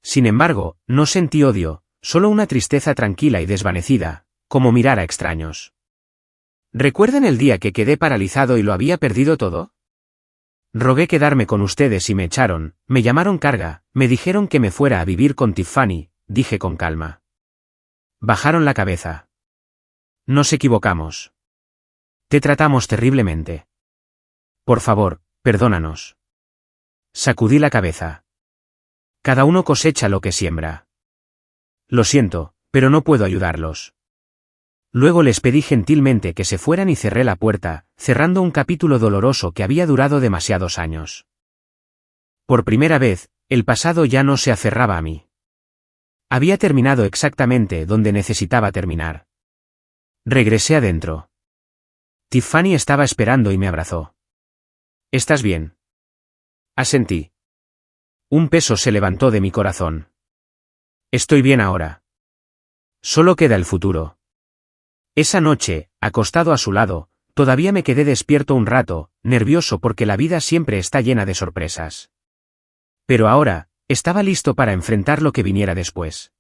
Sin embargo, no sentí odio, solo una tristeza tranquila y desvanecida, como mirar a extraños. ¿Recuerdan el día que quedé paralizado y lo había perdido todo? Rogué quedarme con ustedes y me echaron, me llamaron carga, me dijeron que me fuera a vivir con Tiffany, dije con calma. Bajaron la cabeza. Nos equivocamos. Te tratamos terriblemente. Por favor, perdónanos. Sacudí la cabeza. Cada uno cosecha lo que siembra. Lo siento, pero no puedo ayudarlos. Luego les pedí gentilmente que se fueran y cerré la puerta, cerrando un capítulo doloroso que había durado demasiados años. Por primera vez, el pasado ya no se aferraba a mí. Había terminado exactamente donde necesitaba terminar. Regresé adentro. Tiffany estaba esperando y me abrazó. ¿Estás bien? Asentí. Un peso se levantó de mi corazón. Estoy bien ahora. Solo queda el futuro. Esa noche, acostado a su lado, todavía me quedé despierto un rato, nervioso porque la vida siempre está llena de sorpresas. Pero ahora, estaba listo para enfrentar lo que viniera después.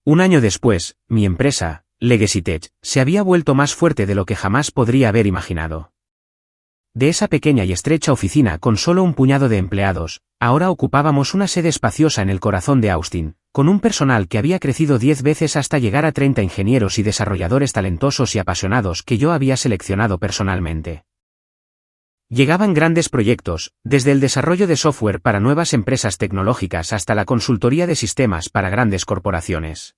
Un año después, mi empresa, Legacy Tech, se había vuelto más fuerte de lo que jamás podría haber imaginado. De esa pequeña y estrecha oficina con solo un puñado de empleados, ahora ocupábamos una sede espaciosa en el corazón de Austin, con un personal que había crecido 10 veces hasta llegar a 30 ingenieros y desarrolladores talentosos y apasionados que yo había seleccionado personalmente. Llegaban grandes proyectos, desde el desarrollo de software para nuevas empresas tecnológicas hasta la consultoría de sistemas para grandes corporaciones.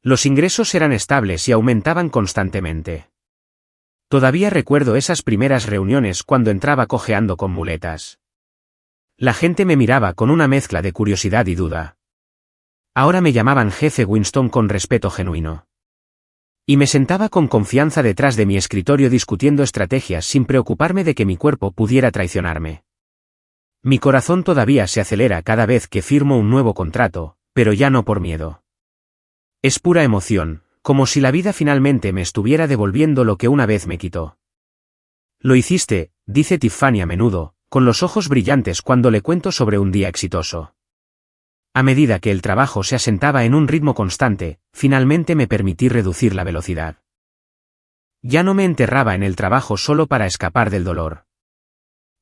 Los ingresos eran estables y aumentaban constantemente. Todavía recuerdo esas primeras reuniones cuando entraba cojeando con muletas. La gente me miraba con una mezcla de curiosidad y duda. Ahora me llamaban jefe Winston con respeto genuino. Y me sentaba con confianza detrás de mi escritorio discutiendo estrategias sin preocuparme de que mi cuerpo pudiera traicionarme. Mi corazón todavía se acelera cada vez que firmo un nuevo contrato, pero ya no por miedo. Es pura emoción, como si la vida finalmente me estuviera devolviendo lo que una vez me quitó. Lo hiciste, dice Tiffany a menudo, con los ojos brillantes cuando le cuento sobre un día exitoso. A medida que el trabajo se asentaba en un ritmo constante, finalmente me permití reducir la velocidad. Ya no me enterraba en el trabajo solo para escapar del dolor.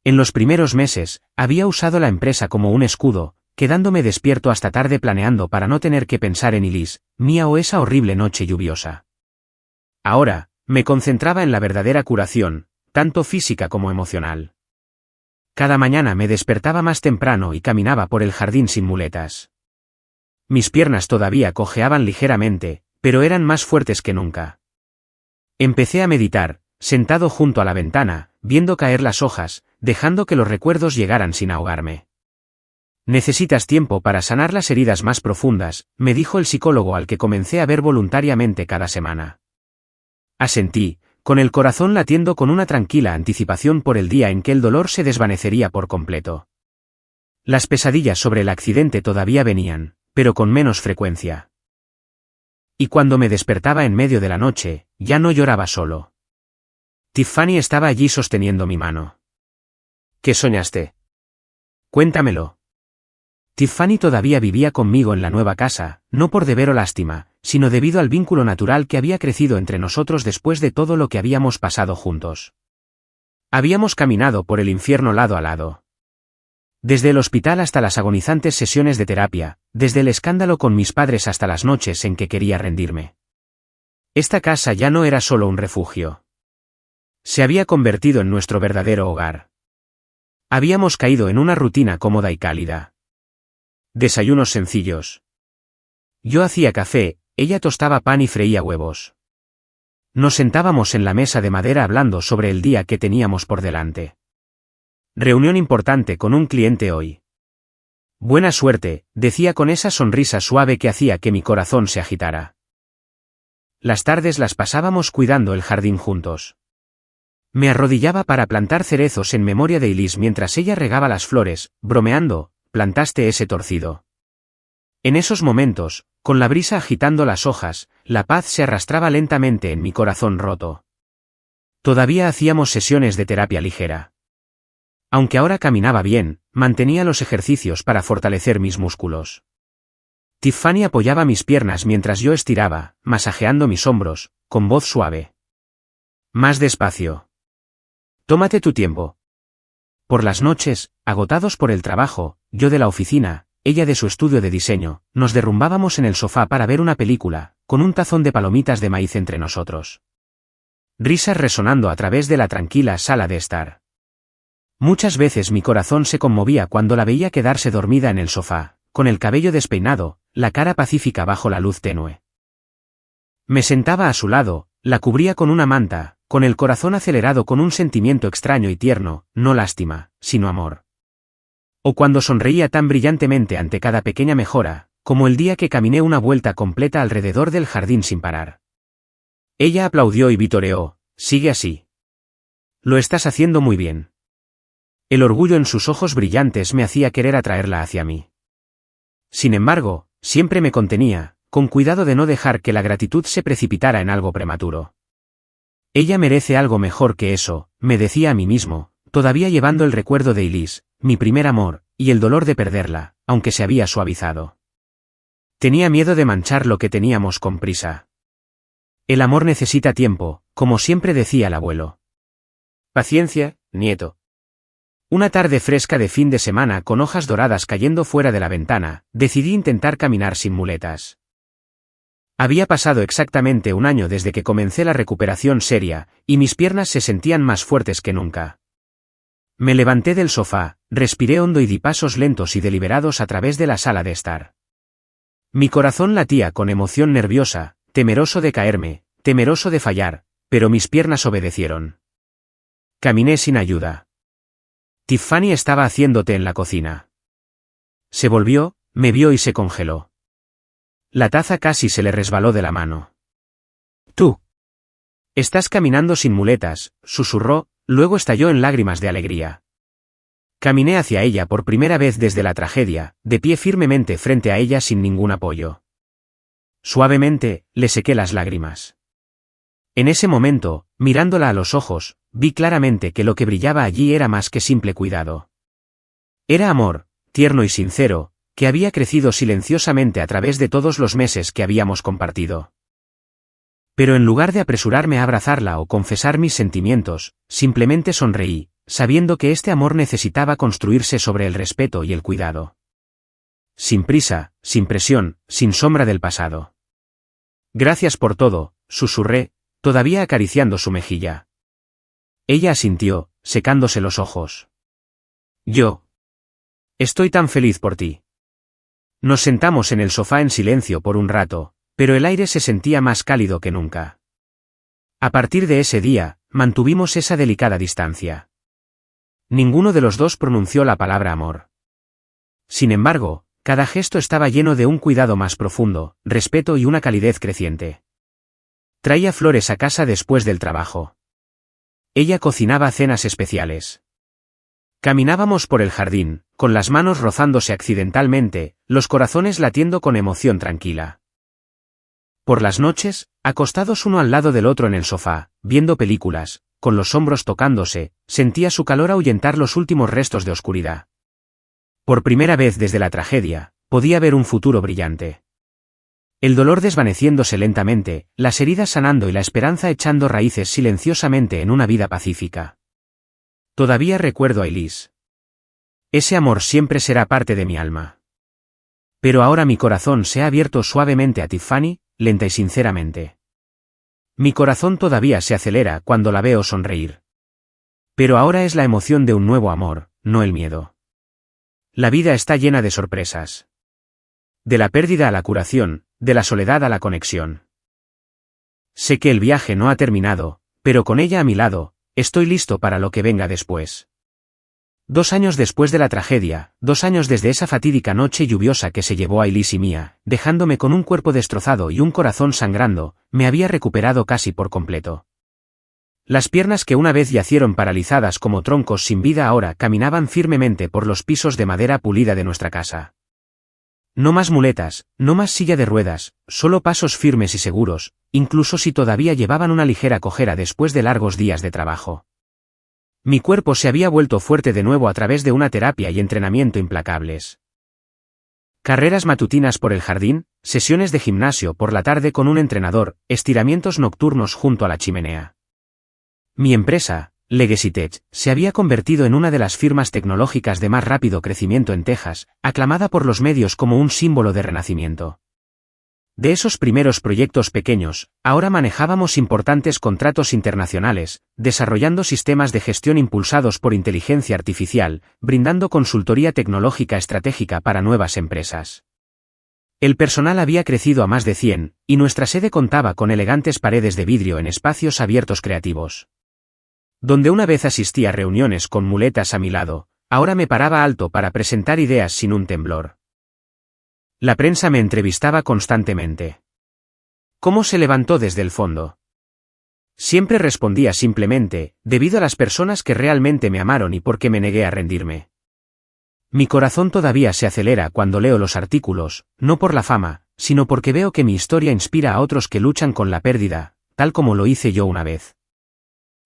En los primeros meses, había usado la empresa como un escudo, quedándome despierto hasta tarde planeando para no tener que pensar en Elise, Mia o esa horrible noche lluviosa. Ahora, me concentraba en la verdadera curación, tanto física como emocional. Cada mañana me despertaba más temprano y caminaba por el jardín sin muletas. Mis piernas todavía cojeaban ligeramente, pero eran más fuertes que nunca. Empecé a meditar, sentado junto a la ventana, viendo caer las hojas, dejando que los recuerdos llegaran sin ahogarme. Necesitas tiempo para sanar las heridas más profundas, me dijo el psicólogo al que comencé a ver voluntariamente cada semana. Asentí, con el corazón latiendo con una tranquila anticipación por el día en que el dolor se desvanecería por completo. Las pesadillas sobre el accidente todavía venían, pero con menos frecuencia. Y cuando me despertaba en medio de la noche, ya no lloraba solo. Tiffany estaba allí sosteniendo mi mano. ¿Qué soñaste? Cuéntamelo. Tiffany todavía vivía conmigo en la nueva casa, no por deber o lástima, sino debido al vínculo natural que había crecido entre nosotros después de todo lo que habíamos pasado juntos. Habíamos caminado por el infierno lado a lado. Desde el hospital hasta las agonizantes sesiones de terapia, desde el escándalo con mis padres hasta las noches en que quería rendirme. Esta casa ya no era solo un refugio. Se había convertido en nuestro verdadero hogar. Habíamos caído en una rutina cómoda y cálida. Desayunos sencillos. Yo hacía café, ella tostaba pan y freía huevos. Nos sentábamos en la mesa de madera hablando sobre el día que teníamos por delante. Reunión importante con un cliente hoy. Buena suerte, decía con esa sonrisa suave que hacía que mi corazón se agitara. Las tardes las pasábamos cuidando el jardín juntos. Me arrodillaba para plantar cerezos en memoria de Elise mientras ella regaba las flores, bromeando, plantaste ese torcido. En esos momentos, con la brisa agitando las hojas, la paz se arrastraba lentamente en mi corazón roto. Todavía hacíamos sesiones de terapia ligera. Aunque ahora caminaba bien, mantenía los ejercicios para fortalecer mis músculos. Tiffany apoyaba mis piernas mientras yo estiraba, masajeando mis hombros, con voz suave. Más despacio. Tómate tu tiempo. Por las noches, agotados por el trabajo, yo de la oficina, ella de su estudio de diseño, nos derrumbábamos en el sofá para ver una película, con un tazón de palomitas de maíz entre nosotros. Risas resonando a través de la tranquila sala de estar. Muchas veces mi corazón se conmovía cuando la veía quedarse dormida en el sofá, con el cabello despeinado, la cara pacífica bajo la luz tenue. Me sentaba a su lado, la cubría con una manta, con el corazón acelerado con un sentimiento extraño y tierno, no lástima, sino amor. O cuando sonreía tan brillantemente ante cada pequeña mejora, como el día que caminé una vuelta completa alrededor del jardín sin parar. Ella aplaudió y vitoreó, sigue así. Lo estás haciendo muy bien. El orgullo en sus ojos brillantes me hacía querer atraerla hacia mí. Sin embargo, siempre me contenía, con cuidado de no dejar que la gratitud se precipitara en algo prematuro. Ella merece algo mejor que eso, me decía a mí mismo, todavía llevando el recuerdo de Elise, mi primer amor, y el dolor de perderla, aunque se había suavizado. Tenía miedo de manchar lo que teníamos con prisa. El amor necesita tiempo, como siempre decía el abuelo. Paciencia, nieto. Una tarde fresca de fin de semana con hojas doradas cayendo fuera de la ventana, decidí intentar caminar sin muletas. Había pasado exactamente un año desde que comencé la recuperación seria, y mis piernas se sentían más fuertes que nunca. Me levanté del sofá, respiré hondo y di pasos lentos y deliberados a través de la sala de estar. Mi corazón latía con emoción nerviosa, temeroso de caerme, temeroso de fallar, pero mis piernas obedecieron. Caminé sin ayuda. Tiffany estaba haciendo té en la cocina. Se volvió, me vio y se congeló. La taza casi se le resbaló de la mano. «Tú. Estás caminando sin muletas», susurró, luego estalló en lágrimas de alegría. Caminé hacia ella por primera vez desde la tragedia, de pie firmemente frente a ella sin ningún apoyo. Suavemente, le sequé las lágrimas. En ese momento, mirándola a los ojos, vi claramente que lo que brillaba allí era más que simple cuidado. Era amor, tierno y sincero, que había crecido silenciosamente a través de todos los meses que habíamos compartido. Pero en lugar de apresurarme a abrazarla o confesar mis sentimientos, simplemente sonreí, sabiendo que este amor necesitaba construirse sobre el respeto y el cuidado. Sin prisa, sin presión, sin sombra del pasado. «Gracias por todo», susurré, todavía acariciando su mejilla. Ella asintió, secándose los ojos. «Yo. Estoy tan feliz por ti». Nos sentamos en el sofá en silencio por un rato, pero el aire se sentía más cálido que nunca. A partir de ese día, mantuvimos esa delicada distancia. Ninguno de los dos pronunció la palabra amor. Sin embargo, cada gesto estaba lleno de un cuidado más profundo, respeto y una calidez creciente. Traía flores a casa después del trabajo. Ella cocinaba cenas especiales. Caminábamos por el jardín, con las manos rozándose accidentalmente, los corazones latiendo con emoción tranquila. Por las noches, acostados uno al lado del otro en el sofá, viendo películas, con los hombros tocándose, sentía su calor ahuyentar los últimos restos de oscuridad. Por primera vez desde la tragedia, podía ver un futuro brillante. El dolor desvaneciéndose lentamente, las heridas sanando y la esperanza echando raíces silenciosamente en una vida pacífica. Todavía recuerdo a Elise. Ese amor siempre será parte de mi alma. Pero ahora mi corazón se ha abierto suavemente a Tiffany, lenta y sinceramente. Mi corazón todavía se acelera cuando la veo sonreír. Pero ahora es la emoción de un nuevo amor, no el miedo. La vida está llena de sorpresas. De la pérdida a la curación, de la soledad a la conexión. Sé que el viaje no ha terminado, pero con ella a mi lado, estoy listo para lo que venga después. 2 años después de la tragedia, 2 años desde esa fatídica noche lluviosa que se llevó a Elise y Mia, dejándome con un cuerpo destrozado y un corazón sangrando, me había recuperado casi por completo. Las piernas que una vez yacieron paralizadas como troncos sin vida ahora caminaban firmemente por los pisos de madera pulida de nuestra casa. No más muletas, no más silla de ruedas, solo pasos firmes y seguros, incluso si todavía llevaban una ligera cojera después de largos días de trabajo. Mi cuerpo se había vuelto fuerte de nuevo a través de una terapia y entrenamiento implacables. Carreras matutinas por el jardín, sesiones de gimnasio por la tarde con un entrenador, estiramientos nocturnos junto a la chimenea. Mi empresa, Legacy Tech, se había convertido en una de las firmas tecnológicas de más rápido crecimiento en Texas, aclamada por los medios como un símbolo de renacimiento. De esos primeros proyectos pequeños, ahora manejábamos importantes contratos internacionales, desarrollando sistemas de gestión impulsados por inteligencia artificial, brindando consultoría tecnológica estratégica para nuevas empresas. El personal había crecido a más de 100, y nuestra sede contaba con elegantes paredes de vidrio en espacios abiertos creativos. Donde una vez asistía a reuniones con muletas a mi lado, ahora me paraba alto para presentar ideas sin un temblor. La prensa me entrevistaba constantemente. ¿Cómo se levantó desde el fondo? Siempre respondía simplemente, debido a las personas que realmente me amaron y porque me negué a rendirme. Mi corazón todavía se acelera cuando leo los artículos, no por la fama, sino porque veo que mi historia inspira a otros que luchan con la pérdida, tal como lo hice yo una vez.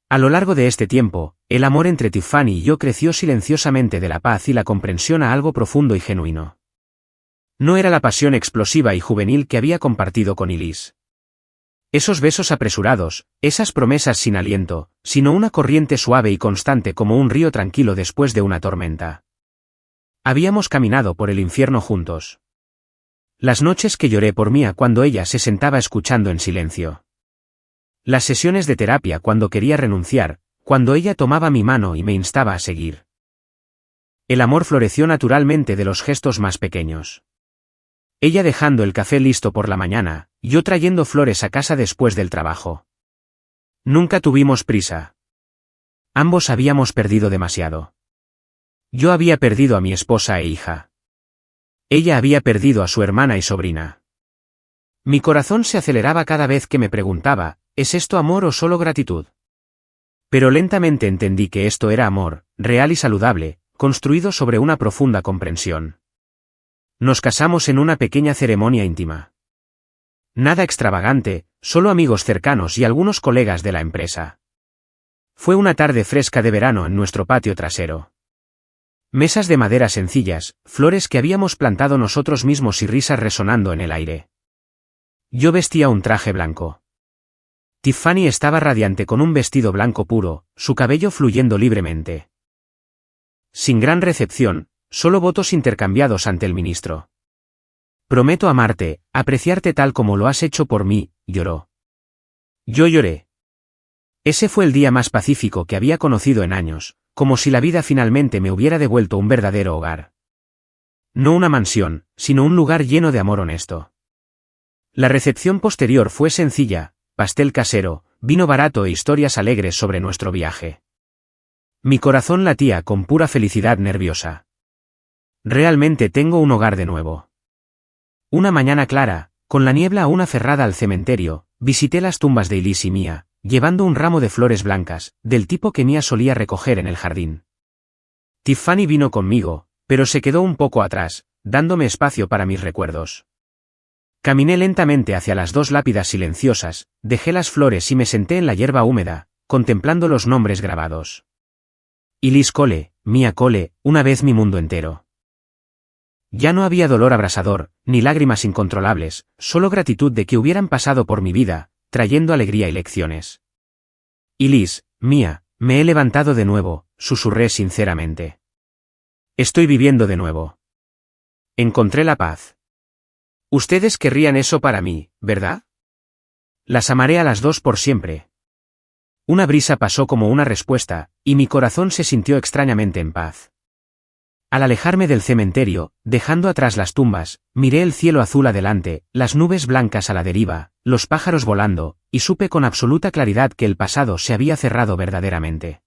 A lo largo de este tiempo, el amor entre Tiffany y yo creció silenciosamente de la paz y la comprensión a algo profundo y genuino. No era la pasión explosiva y juvenil que había compartido con Elise. Esos besos apresurados, esas promesas sin aliento, sino una corriente suave y constante como un río tranquilo después de una tormenta. Habíamos caminado por el infierno juntos. Las noches que lloré por Mia cuando ella se sentaba escuchando en silencio. Las sesiones de terapia cuando quería renunciar, cuando ella tomaba mi mano y me instaba a seguir. El amor floreció naturalmente de los gestos más pequeños. Ella dejando el café listo por la mañana, yo trayendo flores a casa después del trabajo. Nunca tuvimos prisa. Ambos habíamos perdido demasiado. Yo había perdido a mi esposa e hija. Ella había perdido a su hermana y sobrina. Mi corazón se aceleraba cada vez que me preguntaba, ¿es esto amor o solo gratitud? Pero lentamente entendí que esto era amor, real y saludable, construido sobre una profunda comprensión. Nos casamos en una pequeña ceremonia íntima. Nada extravagante, solo amigos cercanos y algunos colegas de la empresa. Fue una tarde fresca de verano en nuestro patio trasero. Mesas de madera sencillas, flores que habíamos plantado nosotros mismos y risas resonando en el aire. Yo vestía un traje blanco. Tiffany estaba radiante con un vestido blanco puro, su cabello fluyendo libremente. Sin gran recepción, solo votos intercambiados ante el ministro. Prometo amarte, apreciarte tal como lo has hecho por mí, lloró. Yo lloré. Ese fue el día más pacífico que había conocido en años, como si la vida finalmente me hubiera devuelto un verdadero hogar. No una mansión, sino un lugar lleno de amor honesto. La recepción posterior fue sencilla, pastel casero, vino barato e historias alegres sobre nuestro viaje. Mi corazón latía con pura felicidad nerviosa. Realmente tengo un hogar de nuevo. Una mañana clara, con la niebla aún aferrada al cementerio, visité las tumbas de Elise y Mia, llevando un ramo de flores blancas, del tipo que Mia solía recoger en el jardín. Tiffany vino conmigo, pero se quedó un poco atrás, dándome espacio para mis recuerdos. Caminé lentamente hacia las dos lápidas silenciosas, dejé las flores y me senté en la hierba húmeda, contemplando los nombres grabados. Elise Cole, Mia Cole, una vez mi mundo entero. Ya no había dolor abrasador, ni lágrimas incontrolables, solo gratitud de que hubieran pasado por mi vida, trayendo alegría y lecciones. Elise, Mia, me he levantado de nuevo, susurré sinceramente. Estoy viviendo de nuevo. Encontré la paz. Ustedes querrían eso para mí, ¿verdad? Las amaré a las dos por siempre. Una brisa pasó como una respuesta, y mi corazón se sintió extrañamente en paz. Al alejarme del cementerio, dejando atrás las tumbas, miré el cielo azul adelante, las nubes blancas a la deriva, los pájaros volando, y supe con absoluta claridad que el pasado se había cerrado verdaderamente.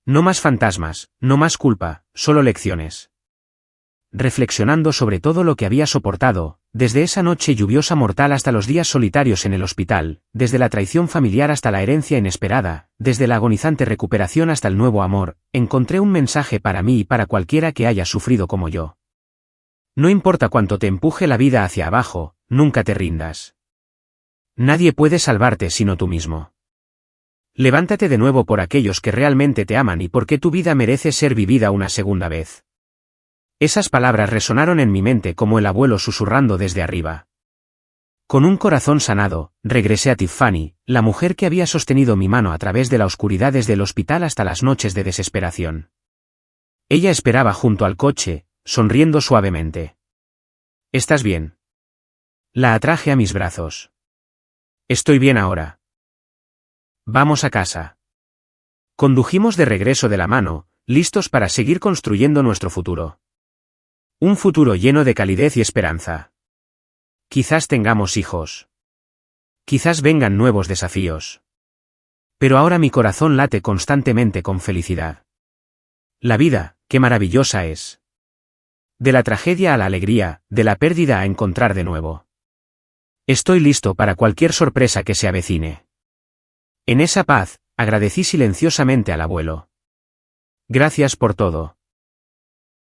No más fantasmas, no más culpa, solo lecciones. Reflexionando sobre todo lo que había soportado, desde esa noche lluviosa mortal hasta los días solitarios en el hospital, desde la traición familiar hasta la herencia inesperada, desde la agonizante recuperación hasta el nuevo amor, encontré un mensaje para mí y para cualquiera que haya sufrido como yo. No importa cuánto te empuje la vida hacia abajo, nunca te rindas. Nadie puede salvarte sino tú mismo. Levántate de nuevo por aquellos que realmente te aman y porque tu vida merece ser vivida una segunda vez. Esas palabras resonaron en mi mente como el abuelo susurrando desde arriba. Con un corazón sanado, regresé a Tiffany, la mujer que había sostenido mi mano a través de la oscuridad desde el hospital hasta las noches de desesperación. Ella esperaba junto al coche, sonriendo suavemente. ¿Estás bien? La atraje a mis brazos. Estoy bien ahora. Vamos a casa. Condujimos de regreso de la mano, listos para seguir construyendo nuestro futuro. Un futuro lleno de calidez y esperanza. Quizás tengamos hijos. Quizás vengan nuevos desafíos. Pero ahora mi corazón late constantemente con felicidad. La vida, qué maravillosa es. De la tragedia a la alegría, de la pérdida a encontrar de nuevo. Estoy listo para cualquier sorpresa que se avecine. En esa paz, agradecí silenciosamente al abuelo. Gracias por todo.